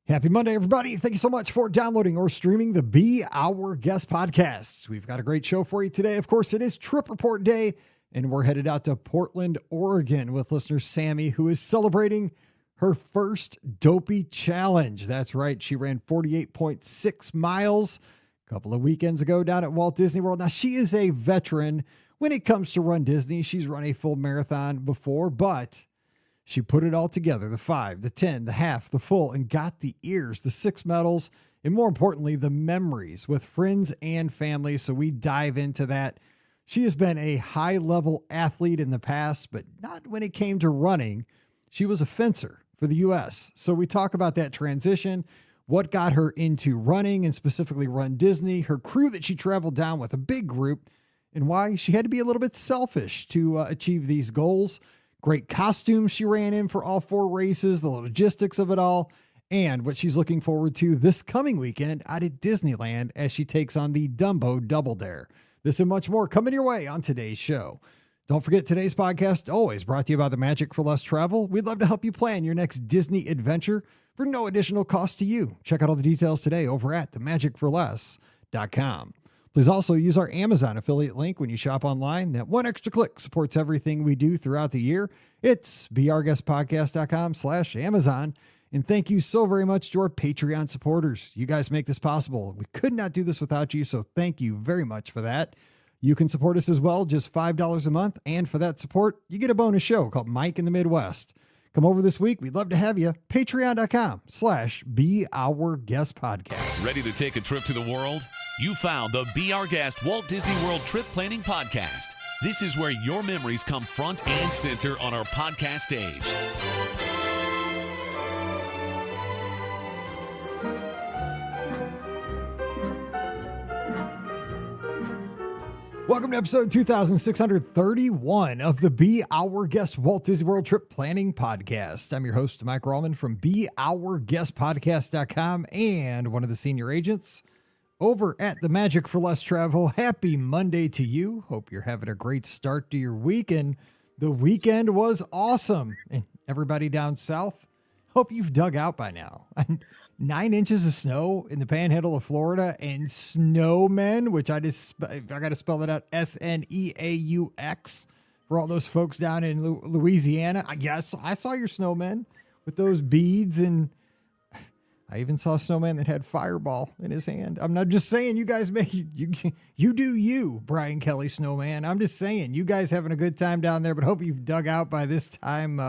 Happy Monday, everybody. Thank you so much for downloading or streaming the Be Our Guest podcast. We've got a great show for you today. Of course, it is Trip Report Day, and we're headed out to Portland, Oregon with listener Sammy, who is celebrating her first Dopey challenge. That's right. She ran 48.6 miles a couple of weekends ago down at Walt Disney World. Now, she is a veteran when it comes to Run Disney. She's run a full marathon before, but she put it all together, the 5, the 10, the half, the full, and got the ears, the 6 medals, and more importantly, the memories with friends and family. So we dive into that. She has been a high-level athlete in the past, but not when it came to running. She was a fencer for the U.S. So we talk about that transition, what got her into running and specifically Run Disney, her crew that she traveled down with, a big group, and why she had to be a little bit selfish to achieve these goals. Great costumes she ran in for all 4 races, the logistics of it all, and what she's looking forward to this coming weekend out at Disneyland as she takes on the Dumbo Double Dare. This and much more coming your way on today's show. Don't forget, today's podcast always brought to you by the Magic for Less Travel. We'd love to help you plan your next Disney adventure for no additional cost to you. Check out all the details today over at themagicforless.com. Please also use our Amazon affiliate link when you shop online. That one extra click supports everything we do throughout the year. It's beourguestpodcast.com/Amazon. And thank you so very much to our Patreon supporters. You guys make this possible. We could not do this without you, so thank you very much for that. You can support us as well, just $5 a month. And for that support, you get a bonus show called Mike in the Midwest. Come over this week. We'd love to have you. Patreon.com/beourguestpodcast. Ready to take a trip to the world? You found the Be Our Guest Walt Disney World Trip Planning Podcast. This is where your memories come front and center on our podcast stage. Welcome to episode 2631 of the Be Our Guest Walt Disney World Trip Planning Podcast. I'm your host, Mike Rallman from beourguestpodcast.com and one of the senior agents over at the Magic for Less Travel. Happy Monday to you. Hope you're having a great start to your week. And the weekend was awesome. And everybody down south, hope you've dug out by now. 9 inches of snow in the panhandle of Florida, and snowmen, which I got to spell that out, S-N-E-A-U-X, for all those folks down in Louisiana. Yes, I saw your snowmen with those beads, and I even saw a snowman that had Fireball in his hand. I'm not just saying you guys you do you, Brian Kelly snowman. I'm just saying you guys having a good time down there, but hope you've dug out by this time.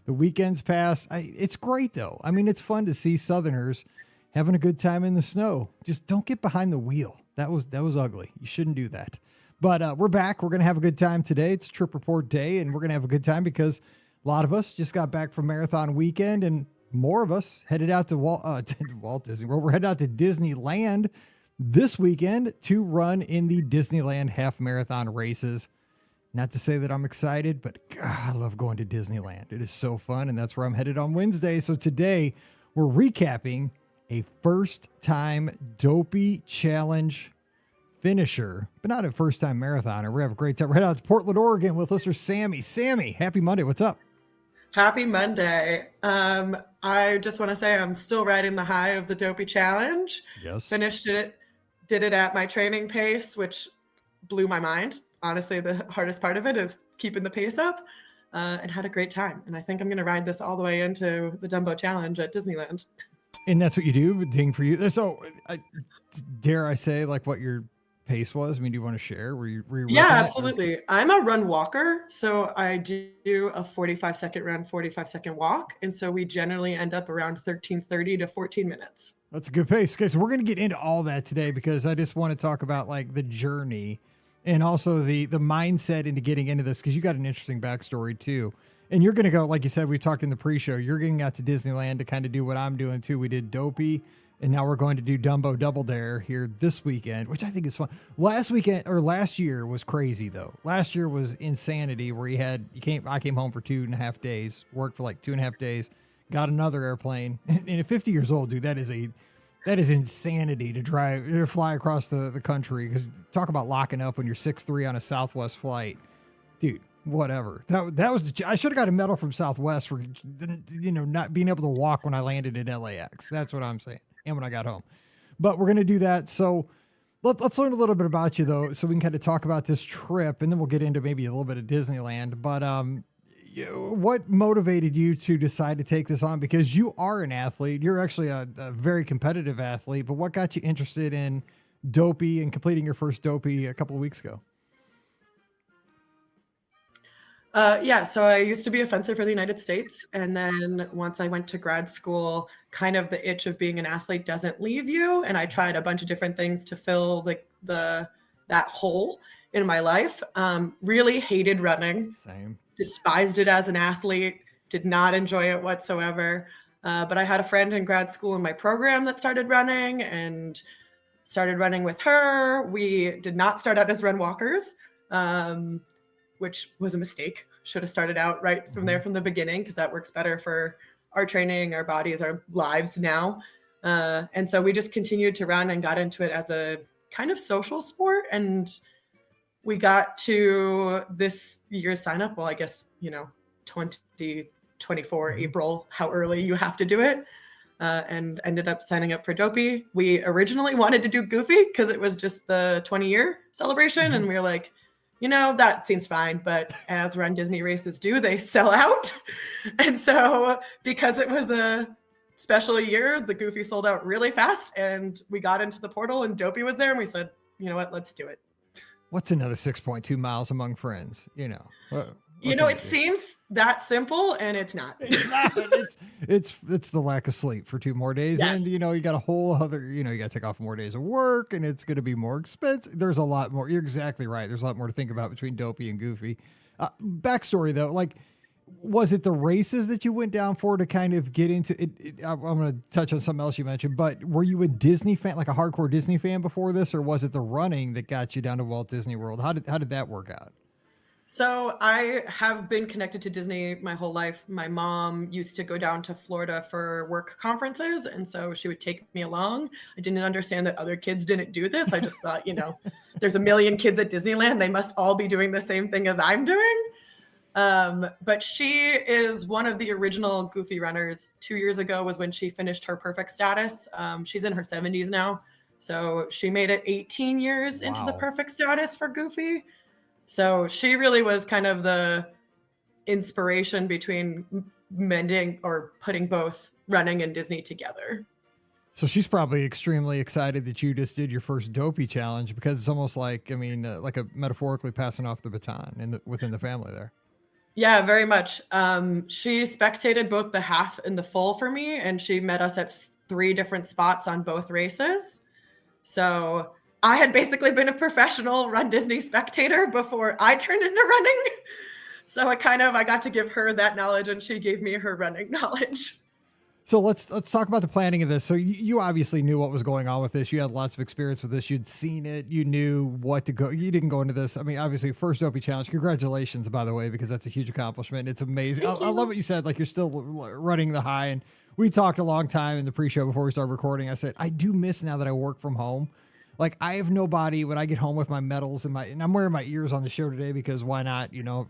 The weekend's passed. It's great, though. I mean, it's fun to see Southerners having a good time in the snow. Just don't get behind the wheel. That was ugly. You shouldn't do that. But we're back. We're going to have a good time today. It's Trip Report Day, and we're going to have a good time because a lot of us just got back from Marathon Weekend, and more of us headed out to Walt Disney World. We're headed out to Disneyland this weekend to run in the Disneyland half marathon races. Not to say that I'm excited, but God, I love going to Disneyland. It is so fun, and that's where I'm headed on Wednesday. So today, we're recapping a first-time Dopey Challenge finisher, but not a first-time marathoner. We're going to have a great time. We're headed out to Portland, Oregon with listener Sammy. Sammy, happy Monday. What's up? Happy Monday. I just want to say I'm still riding the high of the Dopey Challenge. Yes. Finished it, did it at my training pace, which blew my mind. Honestly, the hardest part of it is keeping the pace up, and had a great time. And I think I'm going to ride this all the way into the Dumbo Challenge at Disneyland. And that's what you do, ding for you. So, dare I say, like, what your pace was? I mean, do you want to share? Were you Yeah, absolutely. I'm a run walker, so I do a 45-second run, 45-second walk. And so we generally end up around 13:30 to 14 minutes. That's a good pace. Okay, so we're going to get into all that today because I just want to talk about, like, the journey and also the mindset into getting into this, because you got an interesting backstory too. And you're going to go, like you said, we talked in the pre-show, you're getting out to Disneyland to kind of do what I'm doing too. We did Dopey, and now we're going to do Dumbo Double Dare here this weekend, which I think is fun. Last year was crazy though. Last year was insanity where I came home for 2.5 days, worked for like 2.5 days, got another airplane. And at 50 years old, dude, that is insanity to fly across the country. Because talk about locking up when you're 6'3" on a Southwest flight. Dude, whatever. That was, I should have got a medal from Southwest for, not being able to walk when I landed at LAX. That's what I'm saying. And when I got home, but we're going to do that. So let's learn a little bit about you though, so we can kind of talk about this trip, and then we'll get into maybe a little bit of Disneyland. But what motivated you to decide to take this on? Because you are an athlete. You're actually a very competitive athlete. But what got you interested in Dopey and completing your first Dopey a couple of weeks ago? So I used to be a fencer for the United States. And then once I went to grad school, kind of the itch of being an athlete doesn't leave you. And I tried a bunch of different things to fill that hole in my life. Really hated running. Same. Despised it as an athlete, did not enjoy it whatsoever. But I had a friend in grad school in my program that started running and started running with her. We did not start out as run walkers. Which was a mistake. Should have started out right from there from the beginning, because that works better for our training, our bodies, our lives now. And so we just continued to run and got into it as a kind of social sport. And we got to this year's sign up. Well, I guess, 2024 April, how early you have to do it. And ended up signing up for Dopey. We originally wanted to do Goofy because it was just the 20-year celebration. And we were like, that seems fine. But as Run Disney races do, they sell out. And so because it was a special year, the Goofy sold out really fast. And we got into the portal and Dopey was there. And we said, you know what, let's do it. What's another 6.2 miles among friends? It seems that simple, and it's not. It's not. It's the lack of sleep for 2 more days. Yes. And, you got a whole other, you got to take off more days of work, and it's going to be more expensive. There's a lot more. You're exactly right. There's a lot more to think about between Dopey and Goofy. Backstory, though, was it the races that you went down for to kind of get into it? I'm going to touch on something else you mentioned, but were you a Disney fan, like a hardcore Disney fan before this, or was it the running that got you down to Walt Disney World? How did that work out? So I have been connected to Disney my whole life. My mom used to go down to Florida for work conferences, and so she would take me along. I didn't understand that other kids didn't do this. I just thought, there's a million kids at Disneyland. They must all be doing the same thing as I'm doing. But she is one of the original Goofy runners. 2 years ago was when she finished her perfect status. She's in her 70s now. So she made it 18 years into the perfect status for Goofy. So she really was kind of the inspiration between mending or putting both running and Disney together. So she's probably extremely excited that you just did your first Dopey challenge, because it's almost like, like a metaphorically passing off the baton within the family there. Yeah, very much. She spectated both the half and the full for me, and she met us at 3 different spots on both races. So I had basically been a professional Run Disney spectator before I turned into running. So I got to give her that knowledge, and she gave me her running knowledge. So let's talk about the planning of this. So you obviously knew what was going on with this. You had lots of experience with this. You'd seen it. You knew what to go. You didn't go into this. Obviously, first Dopey challenge. Congratulations, by the way, because that's a huge accomplishment. It's amazing. I love what you said. You're still running the high. And we talked a long time in the pre-show before we started recording. I said, I do miss now that I work from home. I have nobody when I get home with my medals and I'm wearing my ears on the show today because why not? No,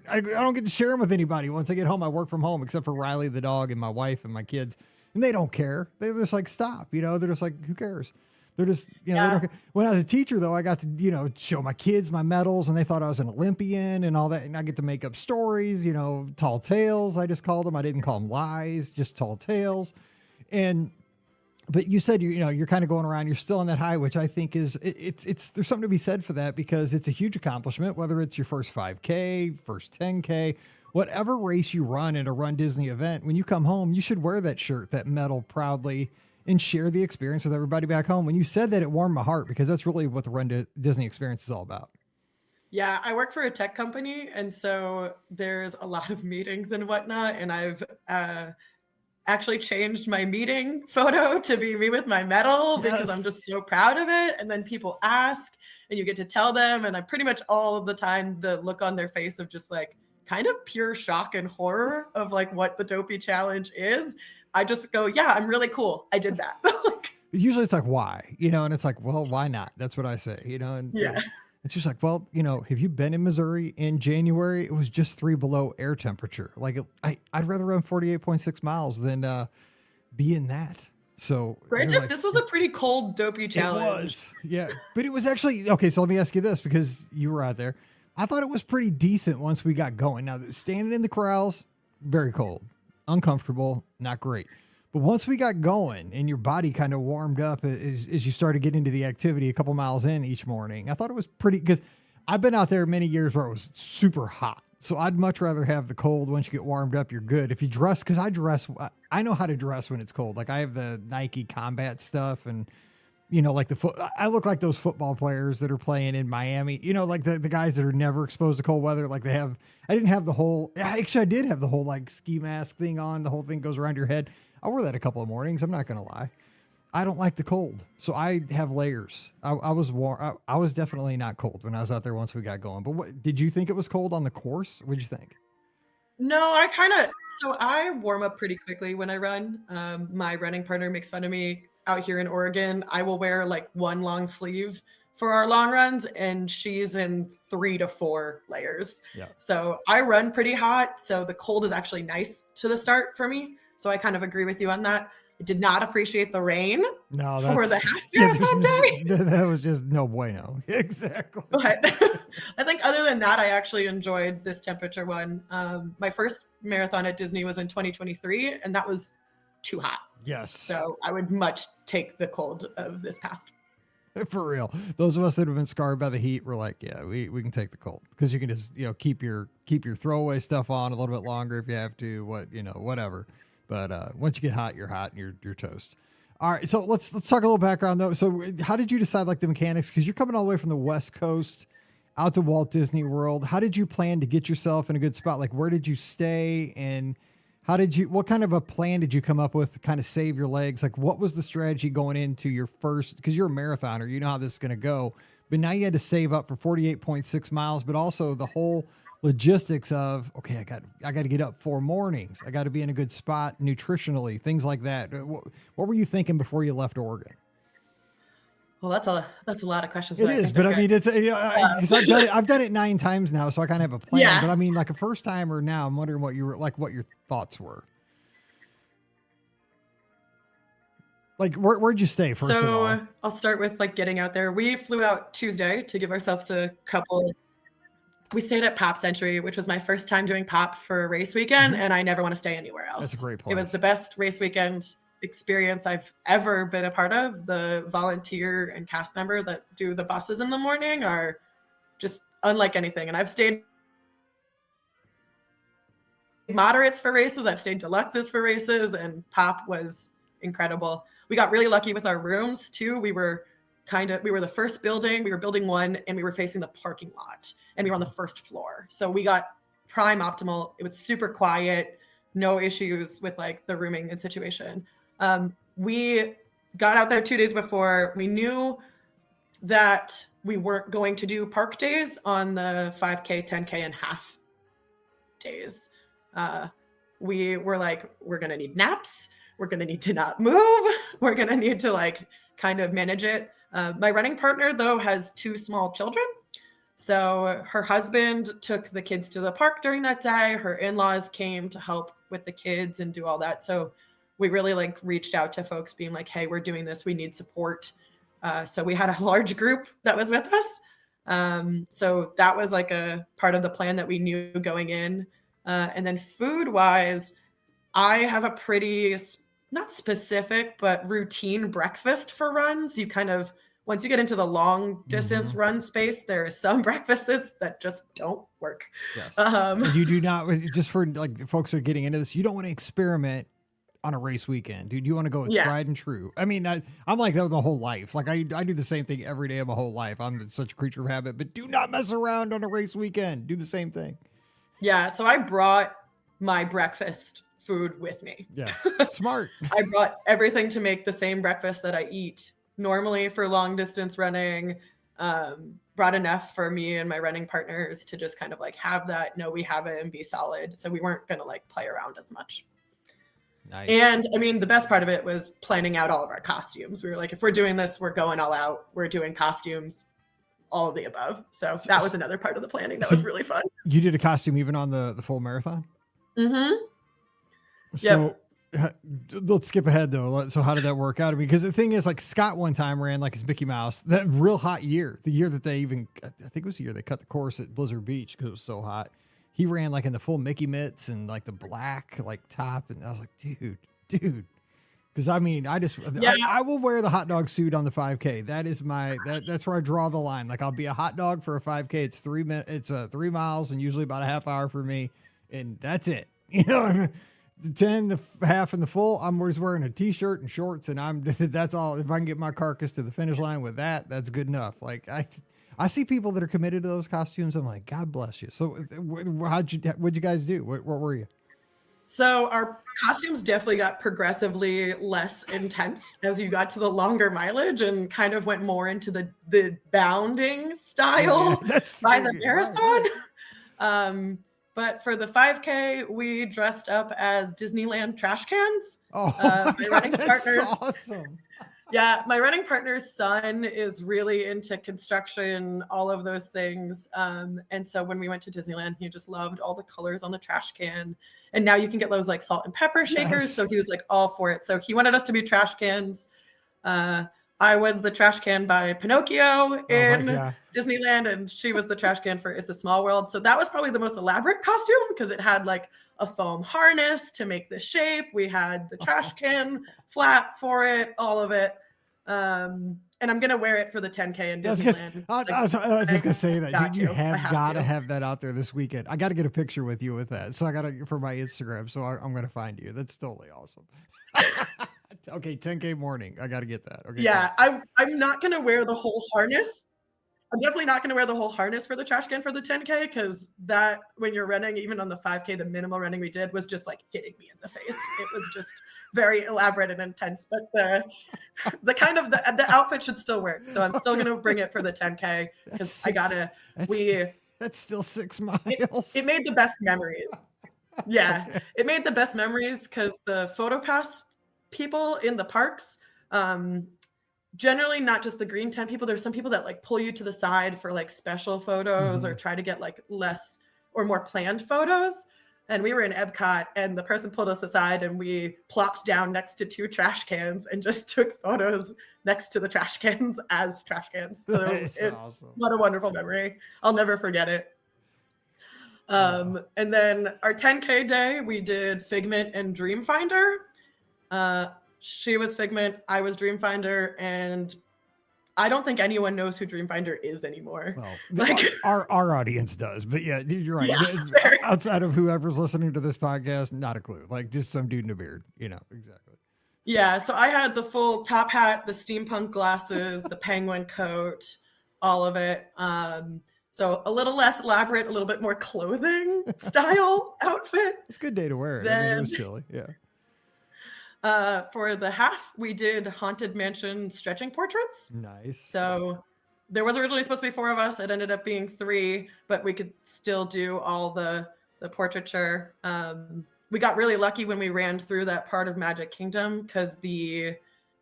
I don't get to share them with anybody. Once I get home, I work from home, except for Riley, the dog, and my wife and my kids. And they don't care. They're just stop, they're just who cares? They're just, they don't care. When I was a teacher though, I got to, show my kids my medals, and they thought I was an Olympian and all that. And I get to make up stories, tall tales. I just called them. I didn't call them lies, just tall tales. But you said you're kind of going around. You're still on that high, which I think is it's there's something to be said for that, because it's a huge accomplishment. Whether it's your first 5K, first 10K, whatever race you run at a Run Disney event, when you come home, you should wear that shirt, that medal proudly, and share the experience with everybody back home. When you said that, it warmed my heart, because that's really what the Run Disney experience is all about. Yeah, I work for a tech company, and so there's a lot of meetings and whatnot, and I've actually changed my meeting photo to be me with my medal because I'm just so proud of it. And then people ask, and you get to tell them, and I pretty much all of the time, the look on their face of just kind of pure shock and horror of what the Dopey challenge is. I just go, yeah, I'm really cool. I did that. Usually it's why, and it's well, why not? That's what I say, and yeah. And she's like, well, have you been in Missouri in January? It was just 3 below air temperature. Like I'd rather run 48.6 miles than be in that. So Granted, like, this was a pretty cold Dopey challenge. It was, yeah. But it was actually, okay, so let me ask you this, because you were out there. I thought it was pretty decent once we got going. Now, standing in the corrals, very cold, uncomfortable, not great. But once we got going and your body kind of warmed up as you started getting into the activity a couple miles in each morning, I thought it was pretty, because I've been out there many years where it was super hot. So I'd much rather have the cold. Once you get warmed up, you're good. If you dress, because I know how to dress when it's cold. Like I have the Nike combat stuff and, like I look like those football players that are playing in Miami, like the guys that are never exposed to cold weather. Like I didn't have the whole, actually I did have the whole like ski mask thing on. The whole thing goes around your head. I wore that a couple of mornings. I'm not going to lie. I don't like the cold. So I have layers. I was warm. I was definitely not cold when I was out there once we got going. But what did you think it was cold on the course? What did you think? No, so I warm up pretty quickly when I run. My running partner makes fun of me out here in Oregon. I will wear like one long sleeve for our long runs, and she's in 3 to 4 layers. Yeah. So I run pretty hot. So the cold is actually nice to the start for me. So I kind of agree with you on that. I did not appreciate the rain for the half marathon day. That was just no bueno. Exactly. But I think other than that, I actually enjoyed this temperature one. My first marathon at Disney was in 2023, and that was too hot. Yes. So I would much take the cold of this past. For real. Those of us that have been scarred by the heat were like, yeah, we can take the cold, because you can just, keep your throwaway stuff on a little bit longer if you have to, whatever. But once you get hot, you're hot and you're toast. All right. So let's talk a little background though. So how did you decide like the mechanics? Because you're coming all the way from the West Coast out to Walt Disney World. How did you plan to get yourself in a good spot? Like where did you stay, and what kind of a plan did you come up with to kind of save your legs? Like what was the strategy going into your first, because you're a marathoner, you know how this is going to go, but now you had to save up for 48.6 miles, but also the whole logistics of, okay, I got to get up 4 mornings. I got to be in a good spot nutritionally, things like that. What were you thinking before you left Oregon? Well, that's a lot of questions. It is, but I mean, it's because I've done it 9 times now, so I kind of have a plan. Yeah. But I mean, like a first timer now, I'm wondering what your thoughts were. Like, where'd you stay first of all? So I'll start with like getting out there. We flew out Tuesday to give ourselves a couple. We stayed at Pop Century, which was my first time doing Pop for a race weekend, and I never want to stay anywhere else. That's a great place. It was the best race weekend experience I've ever been a part of. The volunteer and cast member that do the buses in the morning are just unlike anything. And I've stayed moderates for races. I've stayed deluxes for races, and Pop was incredible. We got really lucky with our rooms too. We were the first building. We were building 1, and we were facing the parking lot, and we were on the first floor. So we got prime optimal. It was super quiet, no issues with like the rooming and situation. We got out there 2 days before. We knew that we weren't going to do park days on the 5K, 10K, and half days. We were like, we're going to need naps. We're going to need to not move. We're going to need to like kind of manage it. My running partner, though, has 2 small children. So her husband took the kids to the park during that day. Her in-laws came to help with the kids and do all that. So we really like reached out to folks being like, hey, we're doing this. We need support. So we had a large group that was with us. So that was like a part of the plan that we knew going in. And then food-wise, I have a pretty, not specific, but routine breakfast for runs. You kind of, once you get into the long distance run space, there are some breakfasts that just don't work. Yes. You do not, just for like folks who are getting into this, you don't want to experiment on a race weekend, dude. You want to go with tried and true. I mean, I'm like that the whole life. Like I do the same thing every day of my whole life. I'm such a creature of habit, but do not mess around on a race weekend. Do the same thing. Yeah. So I brought my breakfast food with me. Yeah. Smart. I brought everything to make the same breakfast that I eat normally for long distance running. Brought enough for me and my running partners to just kind of like have that, know we have it and be solid. So we weren't going to like play around as much. Nice. And I mean, the best part of it was planning out all of our costumes. We were like, if we're doing this, we're going all out. We're doing costumes all of the above. So that was another part of the planning that So was really fun. You did a costume even on the full marathon? Mm-hmm. So let's skip ahead though. So how did that work out? I mean, because the thing is, like, Scott one time ran like his Mickey Mouse, that real hot year, the year that they even, I think it was the year they cut the course at Blizzard Beach because it was so hot. He ran like in the full Mickey mitts and like the black like top. And I was like, dude. Because I mean, I will wear the hot dog suit on the 5K. That is that's where I draw the line. Like, I'll be a hot dog for a 5K. It's 3 minutes. It's 3 miles and usually about a half hour for me. And that's it. You know, the 10, the half and the full, I'm always wearing a t-shirt and shorts and that's all. If I can get my carcass to the finish line with that, that's good enough. Like I see people that are committed to those costumes. I'm like, God bless you. So what'd you guys do? What were you? So our costumes definitely got progressively less intense as you got to the longer mileage and kind of went more into the bounding style by the marathon. Right. But for the 5K, we dressed up as Disneyland trash cans. Oh, my running partner's awesome. Yeah, my running partner's son is really into construction, all of those things. And so when we went to Disneyland, he just loved all the colors on the trash can. And now you can get those like salt and pepper shakers. Yes. So he was like all for it. So he wanted us to be trash cans. I was the trash can by Pinocchio in Disneyland, and she was the trash can for It's a Small World. So that was probably the most elaborate costume because it had like a foam harness to make the shape. We had the trash can flap for it, all of it. And I'm going to wear it for the 10K in Disneyland. I was just going to say that. You have got to have that out there this weekend. I got to get a picture with you with that. So I got to, for my Instagram. So I'm going to find you. That's totally awesome. Okay, 10K morning. I got to get that. Okay. Yeah, I'm not going to wear the whole harness. I'm definitely not going to wear the whole harness for the trash can for the 10K because that, when you're running, even on the 5K, the minimal running we did was just like hitting me in the face. It was just very elaborate and intense, but the kind of the outfit should still work. So I'm still going to bring it for the 10K because that's still 6 miles. It made the best memories. Yeah, okay. It made the best memories because the PhotoPass people in the parks, generally not just the green tent people, there's some people that like pull you to the side for like special photos or try to get like less or more planned photos. And we were in Epcot and the person pulled us aside and we plopped down next to 2 trash cans and just took photos next to the trash cans as trash cans. So awesome. What a wonderful memory. I'll never forget it. And then our 10K day, we did Figment and Dreamfinder. She was Figment, I was Dreamfinder, and I don't think anyone knows who Dreamfinder is anymore. Well, like our audience does, but yeah, you're right. Yeah, outside of whoever's listening to this podcast, not a clue. Like just some dude in a beard, you know, exactly. Yeah, so I had the full top hat, the steampunk glasses, the penguin coat, all of it. So a little less elaborate, a little bit more clothing style outfit. It's a good day to wear it. I mean, it was chilly. Yeah. For the half, we did Haunted Mansion stretching portraits. Nice. So there was originally supposed to be 4 of us. It ended up being 3, but we could still do all the portraiture. We got really lucky when we ran through that part of Magic Kingdom because the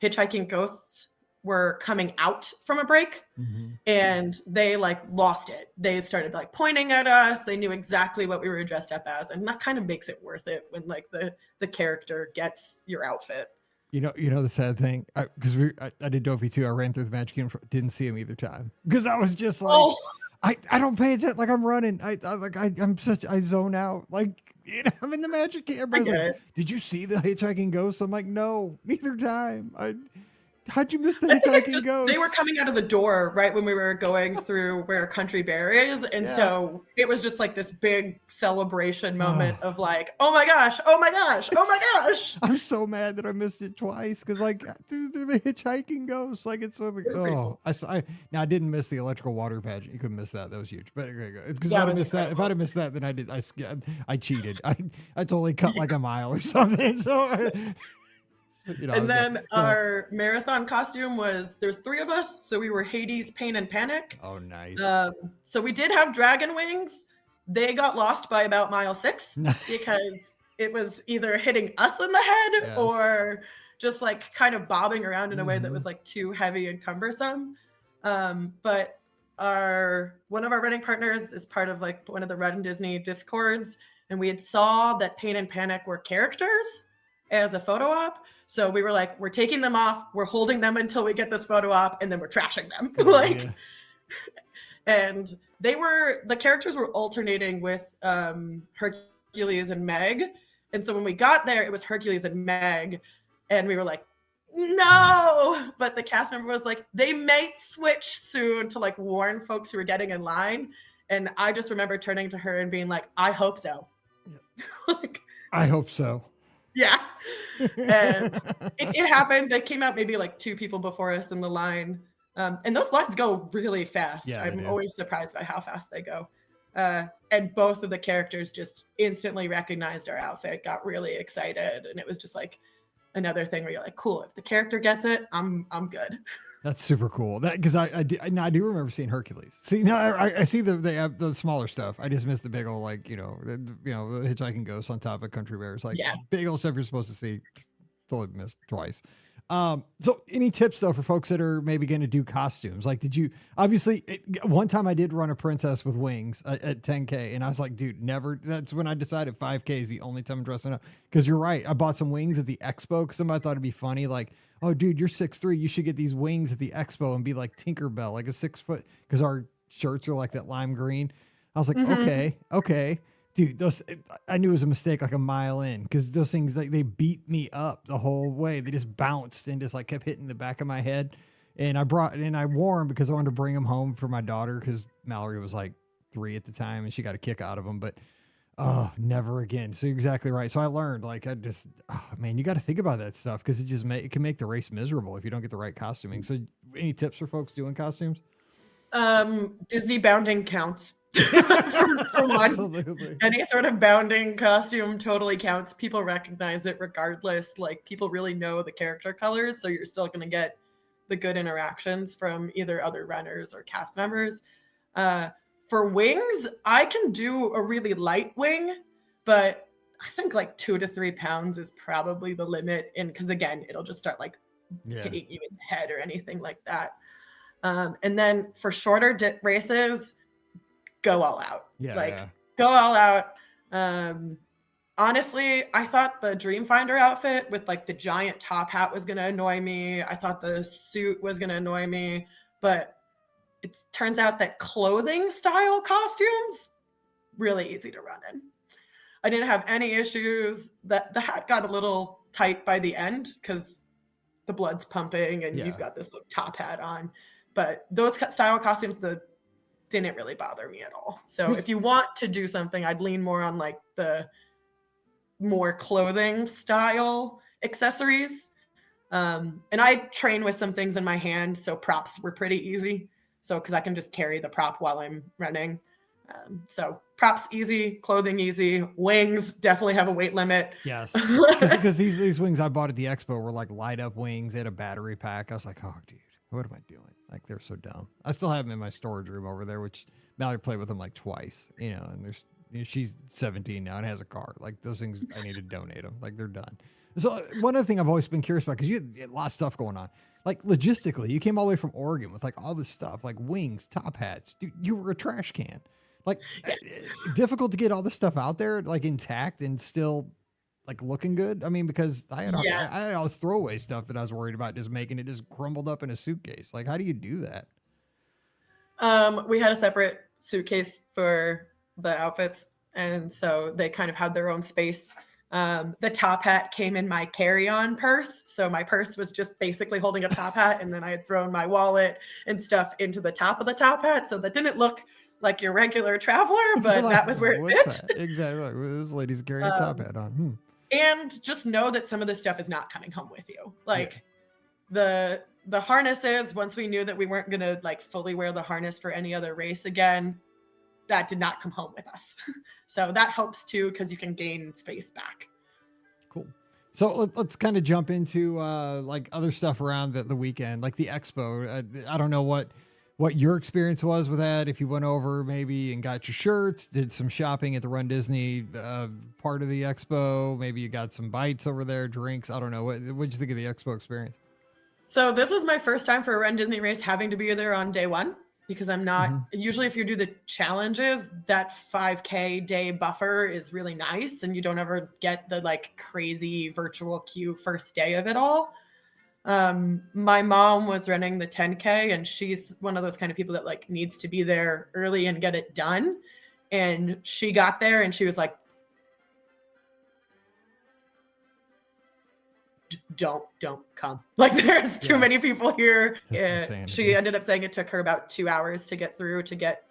hitchhiking ghosts were coming out from a break and they like lost it. They started like pointing at us. They knew exactly what we were dressed up as. And that kind of makes it worth it when like the character gets your outfit. You know the sad thing, because I did Dopey too. I ran through the Magic Kingdom, didn't see him either time because I was just like, I don't pay attention. Like I'm running. I zone out. Like, you know, I'm in the Magic Kingdom. Everybody's like, did you see the hitchhiking ghost? I'm like, no, neither time. How'd you miss the hitchhiking ghost? They were coming out of the door right when we were going through where Country Bear is. And so it was just like this big celebration moment of like, oh my gosh, oh my gosh, oh my gosh. I'm so mad that I missed it twice because like through the hitchhiking ghost, like it's so like, I didn't miss the electrical water pageant. You couldn't miss that. That was huge. But because if I'd have missed that, then I cheated. I totally cut like a mile or something. So you know, and then our marathon costume was, there's 3 of us. So we were Hades, Pain, and Panic. Oh, nice. So we did have dragon wings. They got lost by about mile 6 because it was either hitting us in the head or just like kind of bobbing around in a way that was like too heavy and cumbersome. But one of our running partners is part of like one of the Run Disney Discords, and we had saw that Pain and Panic were characters as a photo op. So we were like, we're taking them off, we're holding them until we get this photo op, and then we're trashing them. And the characters were alternating with Hercules and Meg. And so when we got there, it was Hercules and Meg, and we were like, no, but the cast member was like, they may switch soon, to like warn folks who were getting in line. And I just remember turning to her and being like, I hope so. Like, I hope so. Yeah. And it happened. They came out maybe like 2 people before us in the line. And those lines go really fast. Yeah, I'm always surprised by how fast they go. And both of the characters just instantly recognized our outfit, got really excited. And it was just like another thing where you're like, cool, if the character gets it, I'm good. That's super cool. That because I do remember seeing Hercules. See, now I see they have the smaller stuff. I just missed the big old, like, the hitchhiking ghost on top of Country Bears, like big old stuff you're supposed to see. Totally missed twice. So any tips though for folks that are maybe going to do costumes? Like, one time I did run a princess with wings at 10K, and I was like, dude, never. That's when I decided 5K is the only time I'm dressing up. Cause you're right. I bought some wings at the expo because somebody thought it'd be funny. Like, oh dude, you're 6'3". You should get these wings at the expo and be like Tinkerbell, like a 6 foot. Cause our shirts are like that lime green. I was like, okay. Dude, I knew it was a mistake like a mile in, because those things, like, they beat me up the whole way. They just bounced and just like kept hitting the back of my head. And I wore them because I wanted to bring them home for my daughter, because Mallory was like 3 at the time and she got a kick out of them. But never again. So you're exactly right. So I learned, like, you got to think about that stuff, because it can make the race miserable if you don't get the right costuming. So any tips for folks doing costumes? Disney bounding counts. for one. Absolutely. Any sort of bounding costume totally counts. People recognize it regardless. Like, people really know the character colors, so you're still going to get the good interactions from either other runners or cast members. For wings, I can do a really light wing, but I think like 2 to 3 pounds is probably the limit. And because again, it'll just start like hitting you in the head or anything like that. And then for shorter races, go all out. Go all out. Honestly, I thought the Dreamfinder outfit with like the giant top hat was going to annoy me. I thought the suit was going to annoy me, but it turns out that clothing style costumes, really easy to run in. I didn't have any issues. That the hat got a little tight by the end because the blood's pumping and you've got this top hat on. But those style costumes, didn't really bother me at all. So if you want to do something, I'd lean more on like the more clothing style accessories. And I train with some things in my hand, so props were pretty easy. So because I can just carry the prop while I'm running. So props easy, clothing easy, wings definitely have a weight limit. Yes, because these wings I bought at the expo were like light up wings. They had a battery pack. I was like, oh dude, what am I doing? Like, they're so dumb. I still have them in my storage room over there, which Mallory played with them like twice, and she's 17 now and has a car. Like, those things, I need to donate them. Like, they're done. So one other thing I've always been curious about, because you had a lot of stuff going on, like logistically, you came all the way from Oregon with like all this stuff, like wings, top hats. Dude, you were a trash can. Like, difficult to get all this stuff out there, like intact and still like looking good. I mean, because I had all this throwaway stuff that I was worried about just making it just crumbled up in a suitcase. Like, how do you do that? We had a separate suitcase for the outfits, and so they kind of had their own space. The top hat came in my carry-on purse, so my purse was just basically holding a top hat, and then I had thrown my wallet and stuff into the top of the top hat, so that didn't look like your regular traveler, but that was where it fit. Exactly. Like, this lady's carrying a top hat on. And just know that some of this stuff is not coming home with you. Like the harnesses, once we knew that we weren't going to like fully wear the harness for any other race again, that did not come home with us. So that helps too, because you can gain space back. Cool. So let's kind of jump into like other stuff around the weekend, like the expo. I don't know what your experience was with that. If you went over maybe and got your shirts, did some shopping at the Run Disney part of the expo. Maybe you got some bites over there, drinks. I don't know. What'd you think of the expo experience? So this is my first time for a Run Disney race having to be there on day one. because I'm not usually, if you do the challenges, that 5K day buffer is really nice and you don't ever get the like crazy virtual queue first day of it all. My mom was running the 10K and she's one of those kind of people that like needs to be there early and get it done. And she got there and she was like, don't come. Like there's too many people here. She ended up saying it took her about 2 hours to get through, to get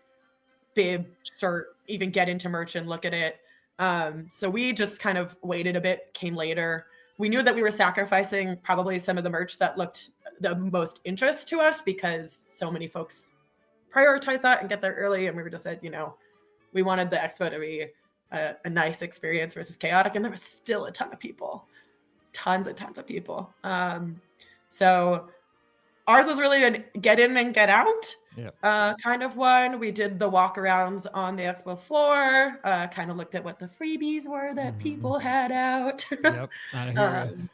bib, shirt, even get into merch and look at it. So we just kind of waited a bit, came later. We knew that we were sacrificing probably some of the merch that looked the most interest to us because so many folks prioritize that and get there early. And we were just said, you know, we wanted the expo to be a nice experience versus chaotic. And there was still a ton of people. Tons and tons of people. So ours was really a get in and get out kind of one. We did the walkarounds on the expo floor, kind of looked at what the freebies were that people had out. Yep. Anything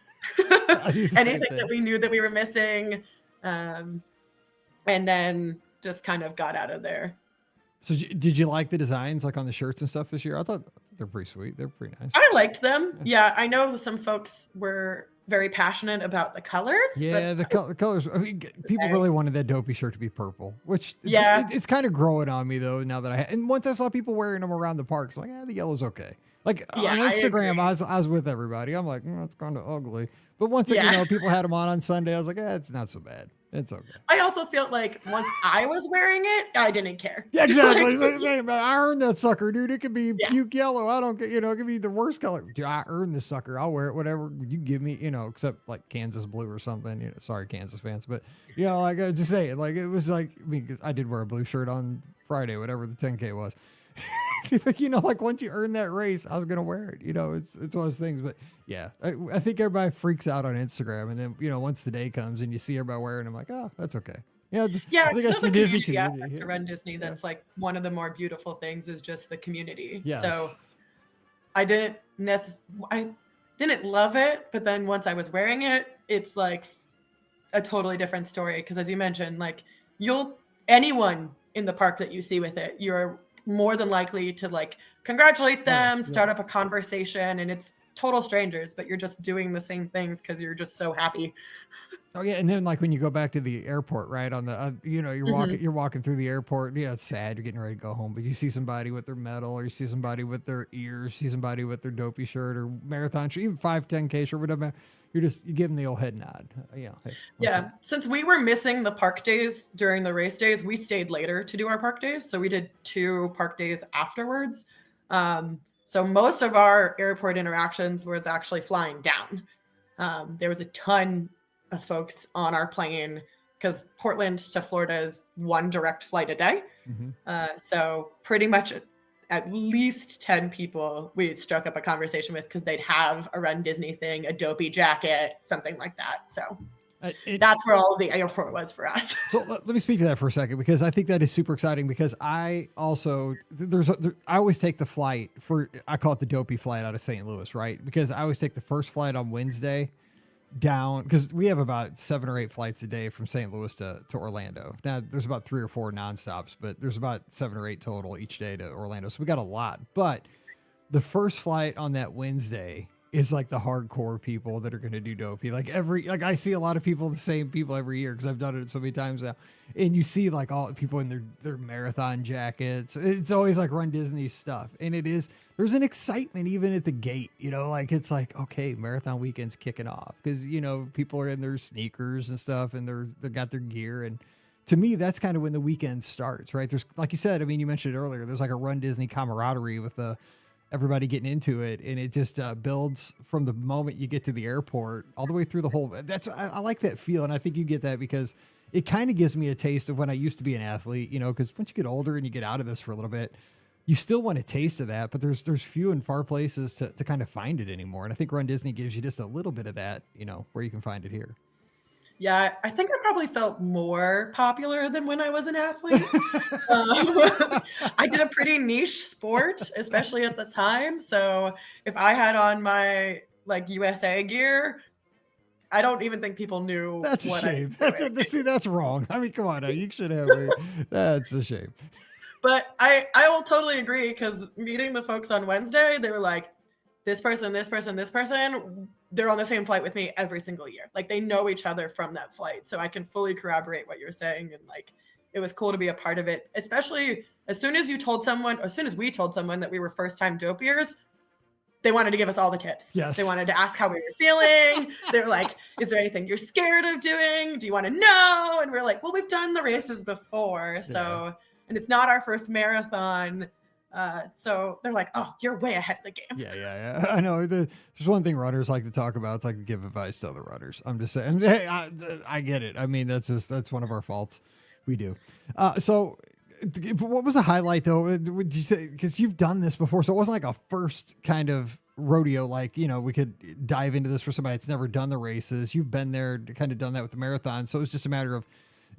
that we knew that we were missing. And then just kind of got out of there. So did you like the designs like on the shirts and stuff this year? I thought they're pretty sweet. They're pretty nice. I liked them. Yeah, I know some folks were very passionate about the colors. Yeah, the colors. I mean, people really wanted that Dopey shirt to be purple, which it's kind of growing on me though. Now that and once I saw people wearing them around the parks, like, the yellow's okay. Like on Instagram, I was with everybody. I'm like, it's kind of ugly. But once people had them on Sunday, I was like, it's not so bad. It's okay. I also felt like once I was wearing it, I didn't care. Yeah, exactly. I earned that sucker, dude. It could be puke yellow. I don't get, it could be the worst color. Dude, I earned this sucker. I'll wear it, whatever you give me, except like Kansas blue or something. Sorry, Kansas fans, but like I just say it. Like it was like, I mean, 'cause I did wear a blue shirt on Friday, whatever the 10K was. Like once you earn that race, I was gonna wear it. It's one of those things. But yeah, I think everybody freaks out on Instagram, and then once the day comes and you see everybody wearing, I'm like, oh, that's okay. I think that's the Disney community. To run Disney, that's like one of the more beautiful things is just the community. Yes. So I didn't love it, but then once I was wearing it, it's like a totally different story. Because as you mentioned, like anyone in the park that you see with it, you're more than likely to like congratulate them, start up a conversation, and it's total strangers, but you're just doing the same things because you're just so happy. Oh yeah, and then like when you go back to the airport, right on the, you're walking through the airport. Yeah, it's sad. You're getting ready to go home, but you see somebody with their medal, or you see somebody with their ears, see somebody with their Dopey shirt or marathon shirt, even 5-10K shirt, whatever. You give them the old head nod. Since we were missing the park days during the race days, we stayed later to do our park days. So we did 2 park days afterwards. So most of our airport interactions was actually flying down. There was a ton of folks on our plane because Portland to Florida is 1 direct flight a day. So pretty much at least 10 people we struck up a conversation with because they'd have a Run Disney thing, a Dopey jacket, something like that. So that's where all of the airport was for us. So let me speak to that for a second, because I think that is super exciting, because I also, I always take the flight I call it the Dopey flight out of St. Louis, right? Because I always take the first flight on Wednesday down, because we have about 7 or 8 flights a day from St. Louis to Orlando. Now there's about 3 or 4 nonstops, but there's about 7 or 8 total each day to Orlando. So we got a lot, but the first flight on that Wednesday is like the hardcore people that are going to do Dopey. Like I see a lot of people, the same people every year, because I've done it so many times now. And you see like all the people in their marathon jackets. It's always like Run Disney stuff. And there's an excitement even at the gate, like it's like, okay, marathon weekend's kicking off, because, people are in their sneakers and stuff, and they got their gear. And to me, that's kind of when the weekend starts, right? There's, like you said, I mean, you mentioned it earlier, there's like a Run Disney camaraderie with everybody getting into it, and it just builds from the moment you get to the airport all the way through the whole. I like that feel, and I think you get that because it kind of gives me a taste of when I used to be an athlete, because once you get older and you get out of this for a little bit, you still want a taste of that, but there's few and far places to kind of find it anymore. And I think Run Disney gives you just a little bit of that, where you can find it here. Yeah, I think I probably felt more popular than when I was an athlete. I did a pretty niche sport, especially at the time. So if I had on my like USA gear, I don't even think people knew. That's a what shame. I was doing. See, that's wrong. I mean, come on now. You should have. That's a shame. But I will totally agree, because meeting the folks on Wednesday, they were like, this person, they're on the same flight with me every single year. Like, they know each other from that flight. So I can fully corroborate what you're saying. And like, it was cool to be a part of it, especially as soon as we told someone that we were first-time dopiers, they wanted to give us all the tips. Yes. They wanted to ask how we were feeling. They were like, is there anything you're scared of doing? Do you want to know? And we're like, well, we've done the races before. So, and it's not our first marathon. So they're like, oh, you're way ahead of the game. Yeah. I know. There's one thing runners like to talk about. It's like to give advice to other runners. I'm just saying, hey, I get it. I mean, that's one of our faults. We do. So what was a highlight though? Would you say, because you've done this before, so it wasn't like a first kind of rodeo, like, we could dive into this for somebody that's never done the races. You've been there, kind of done that with the marathon. So it was just a matter of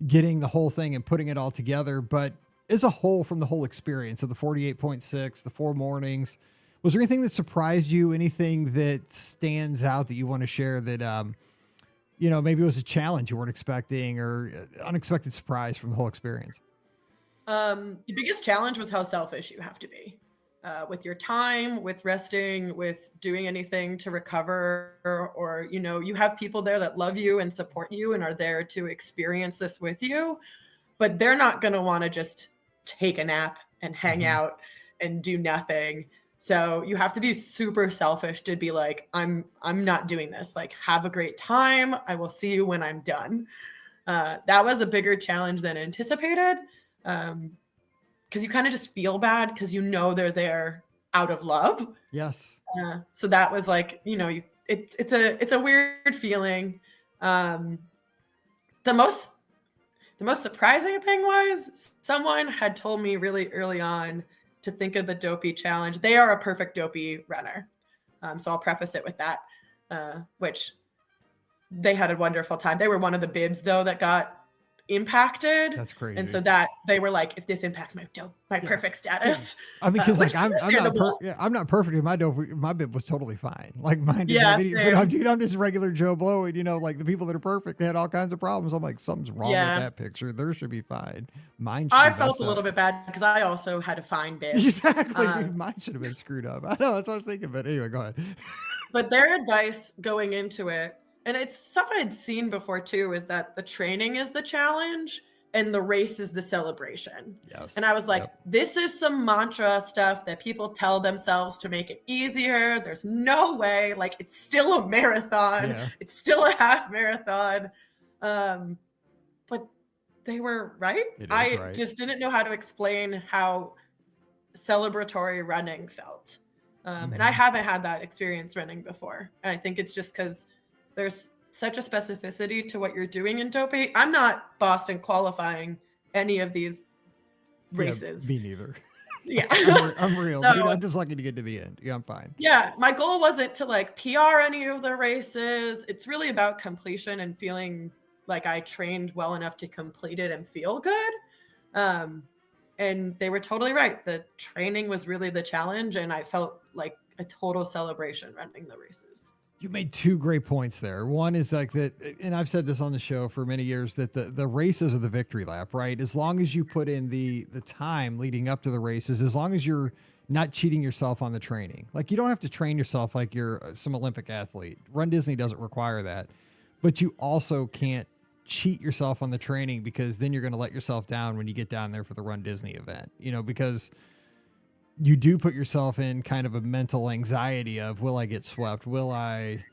getting the whole thing and putting it all together. But as a whole, from the whole experience of the 48.6, the 4 mornings, was there anything that surprised you? Anything that stands out that you want to share that, maybe it was a challenge you weren't expecting, or unexpected surprise from the whole experience? The biggest challenge was how selfish you have to be with your time, with resting, with doing anything to recover, or, you have people there that love you and support you and are there to experience this with you, but they're not going to want to just take a nap and hang out and do nothing. So you have to be super selfish to be like, I'm not doing this. Like, have a great time. I will see you when I'm done. That was a bigger challenge than anticipated. Because you kind of just feel bad because they're there out of love. Yes. So that was like, it's a weird feeling. The most surprising thing was someone had told me really early on to think of the Dopey challenge. They are a perfect Dopey runner. So I'll preface it with that, which they had a wonderful time. They were one of the bibs though that got impacted. That's crazy. And so that they were like, if this impacts my perfect status. I mean, because like I'm not perfect. My bib was totally fine. Like mine did not. But I'm just regular Joe Blow, and like the people that are perfect, they had all kinds of problems. I'm like, something's wrong with that picture. Theirs should be fine. Mine. I felt a little bit bad because I also had a fine bib. Exactly. Mine should have been screwed up. I know, that's what I was thinking. But anyway, go ahead. But their advice going into it, and it's stuff I'd seen before too, is that the training is the challenge and the race is the celebration. Yes. And I was like, this is some mantra stuff that people tell themselves to make it easier. There's no way. Like, it's still a marathon. Yeah. It's still a half marathon. But they were right. I just didn't know how to explain how celebratory running felt. And I haven't had that experience running before. And I think it's just because there's such a specificity to what you're doing in Dopey. I'm not Boston qualifying any of these races. Me neither. Yeah. I'm real. So, I'm just lucky to get to the end. Yeah, I'm fine. Yeah. My goal wasn't to like PR any of the races. It's really about completion and feeling like I trained well enough to complete it and feel good. And they were totally right. The training was really the challenge. And I felt like a total celebration running the races. You made 2 great points there. One is like that, and I've said this on the show for many years, that the races are the victory lap, right? As long as you put in the time leading up to the races, as long as you're not cheating yourself on the training. Like, you don't have to train yourself like you're some Olympic athlete. Run Disney doesn't require that. But you also can't cheat yourself on the training, because then you're going to let yourself down when you get down there for the Run Disney event, because you do put yourself in kind of a mental anxiety of, will I get swept? Will I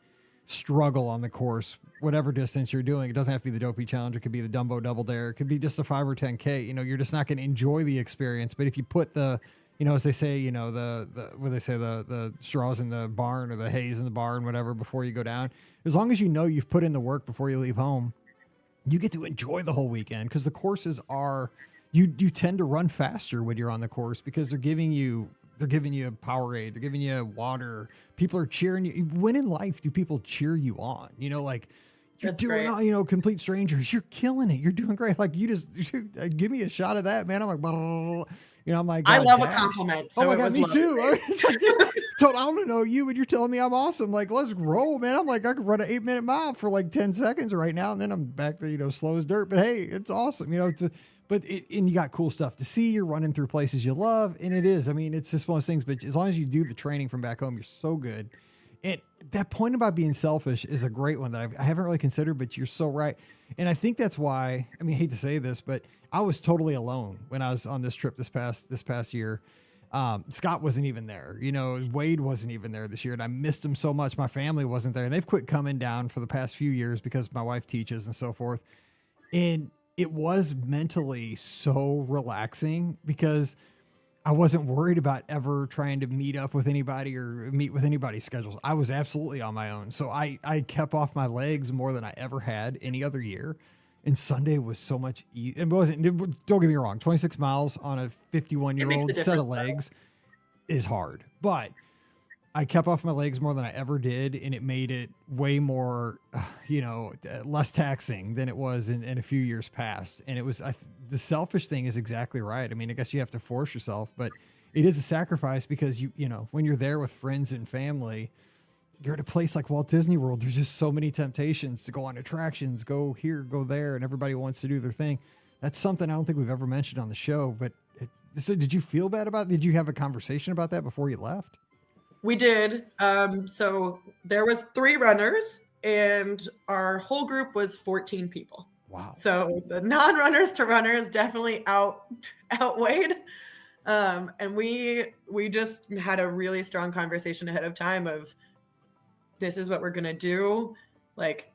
struggle on the course? Whatever distance you're doing, it doesn't have to be the Dopey Challenge. It could be the Dumbo Double Dare. It could be just a 5 or 10K. You're just not going to enjoy the experience. But if you put the, as they say, the straws in the barn or the hays in the barn, whatever, before you go down, as long as you've put in the work before you leave home, you get to enjoy the whole weekend, because the courses are, you tend to run faster when you're on the course, because they're giving you Powerade, they're giving you water. People are cheering you. When in life do people cheer you on? Like, you're doing all, complete strangers. You're killing it. You're doing great. Like, you give me a shot of that, man. I'm like, blah, blah, blah. I'm like, I love a compliment. So oh my God, me too. It's like, I don't know you, but you're telling me I'm awesome. Like, let's roll, man. I'm like, I could run an 8-minute mile for like 10 seconds right now. And then I'm back there, slow as dirt, but hey, it's awesome. And you got cool stuff to see. You're running through places you love. And it is, it's just one of those things, but as long as you do the training from back home, you're so good. And that point about being selfish is a great one that I haven't really considered, but you're so right. And I think that's why, I hate to say this, but I was totally alone when I was on this trip this past year. Scott wasn't even there, Wade wasn't even there this year, and I missed him so much. My family wasn't there, and they've quit coming down for the past few years because my wife teaches and so forth. And it was mentally so relaxing because I wasn't worried about ever trying to meet up with anybody or meet with anybody's schedules. I was absolutely on my own. So I kept off my legs more than I ever had any other year. And Sunday was so much easier. Don't get me wrong, 26 miles on a 51-year-old set of legs is hard. But I kept off my legs more than I ever did, and it made it way more, less taxing than it was in a few years past. And it was the selfish thing is exactly right. I guess you have to force yourself, but it is a sacrifice because when you're there with friends and family, you're at a place like Walt Disney World. There's just so many temptations to go on attractions, go here, go there, and everybody wants to do their thing. That's something I don't think we've ever mentioned on the show. But so did you feel bad about it? Did you have a conversation about that before you left? We did. So there was 3 runners, and our whole group was 14 people. Wow. So the non-runners to runners definitely outweighed. And we just had a really strong conversation ahead of time of, this is what we're going to do. Like,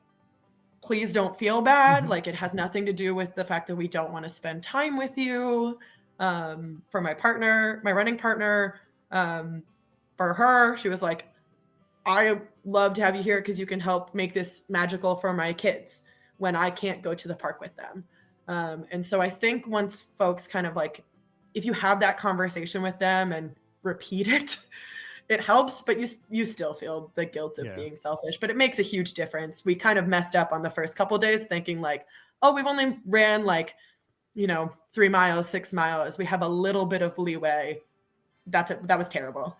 please don't feel bad. Mm-hmm. Like, it has nothing to do with the fact that we don't want to spend time with you. For my partner, my running partner, for her, she was like, I love to have you here because you can help make this magical for my kids when I can't go to the park with them. And so I think once folks kind of like, if you have that conversation with them and repeat it, it helps, but you still feel the guilt of being selfish, but it makes a huge difference. We kind of messed up on the first couple of days thinking like, oh, we've only ran 3 miles, 6 miles. We have a little bit of leeway. That was terrible.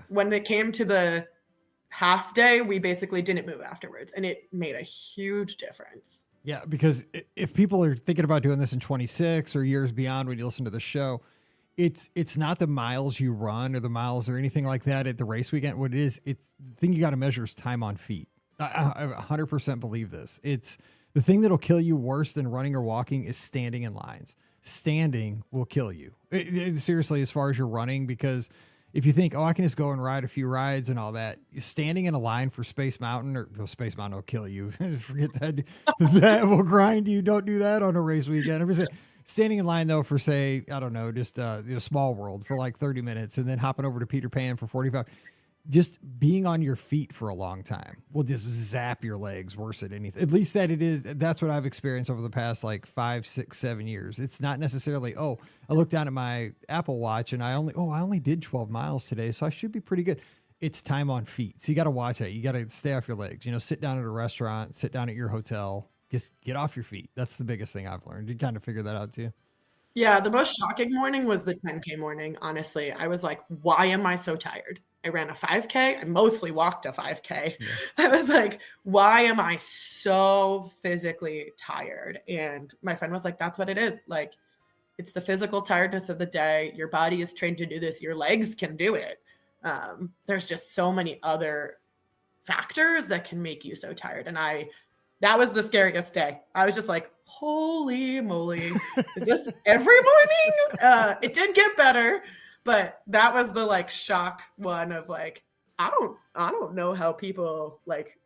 When it came to the half day, we basically didn't move afterwards, and it made a huge difference. Yeah, because if people are thinking about doing this in 26 or years beyond when you listen to the show, it's not the miles you run or the miles or anything like that at the race weekend. What it is, it's the thing you got to measure is time on feet. I 100% believe this. It's the thing that'll kill you worse than running or walking is standing in lines. Standing will kill you. Seriously, as far as you're running, because if you think, I can just go and ride a few rides and all that, standing in a line for Space Mountain Space Mountain will kill you. Forget that. That will grind you. Don't do that on a race weekend. Standing in line though for say, I don't know, just Small World for like 30 minutes and then hopping over to Peter Pan for 45. Just being on your feet for a long time will just zap your legs worse than anything. At least that's what I've experienced over the past like 5, 6, 7 years. It's not necessarily, I looked down at my Apple Watch and I only did 12 miles today, so I should be pretty good. It's time on feet. So you got to watch it. You got to stay off your legs, sit down at a restaurant, sit down at your hotel, just get off your feet. That's the biggest thing I've learned. You kind of figure that out too. Yeah. The most shocking morning was the 10K morning. Honestly, I was like, why am I so tired? I ran a 5K. I mostly walked a 5K. Yeah. I was like, why am I so physically tired? And my friend was like, that's what it is. Like, it's the physical tiredness of the day. Your body is trained to do this. Your legs can do it. There's just so many other factors that can make you so tired. And that was the scariest day. I was just like, holy moly, is this every morning? It did get better. But that was the like shock one of like, I don't know how people like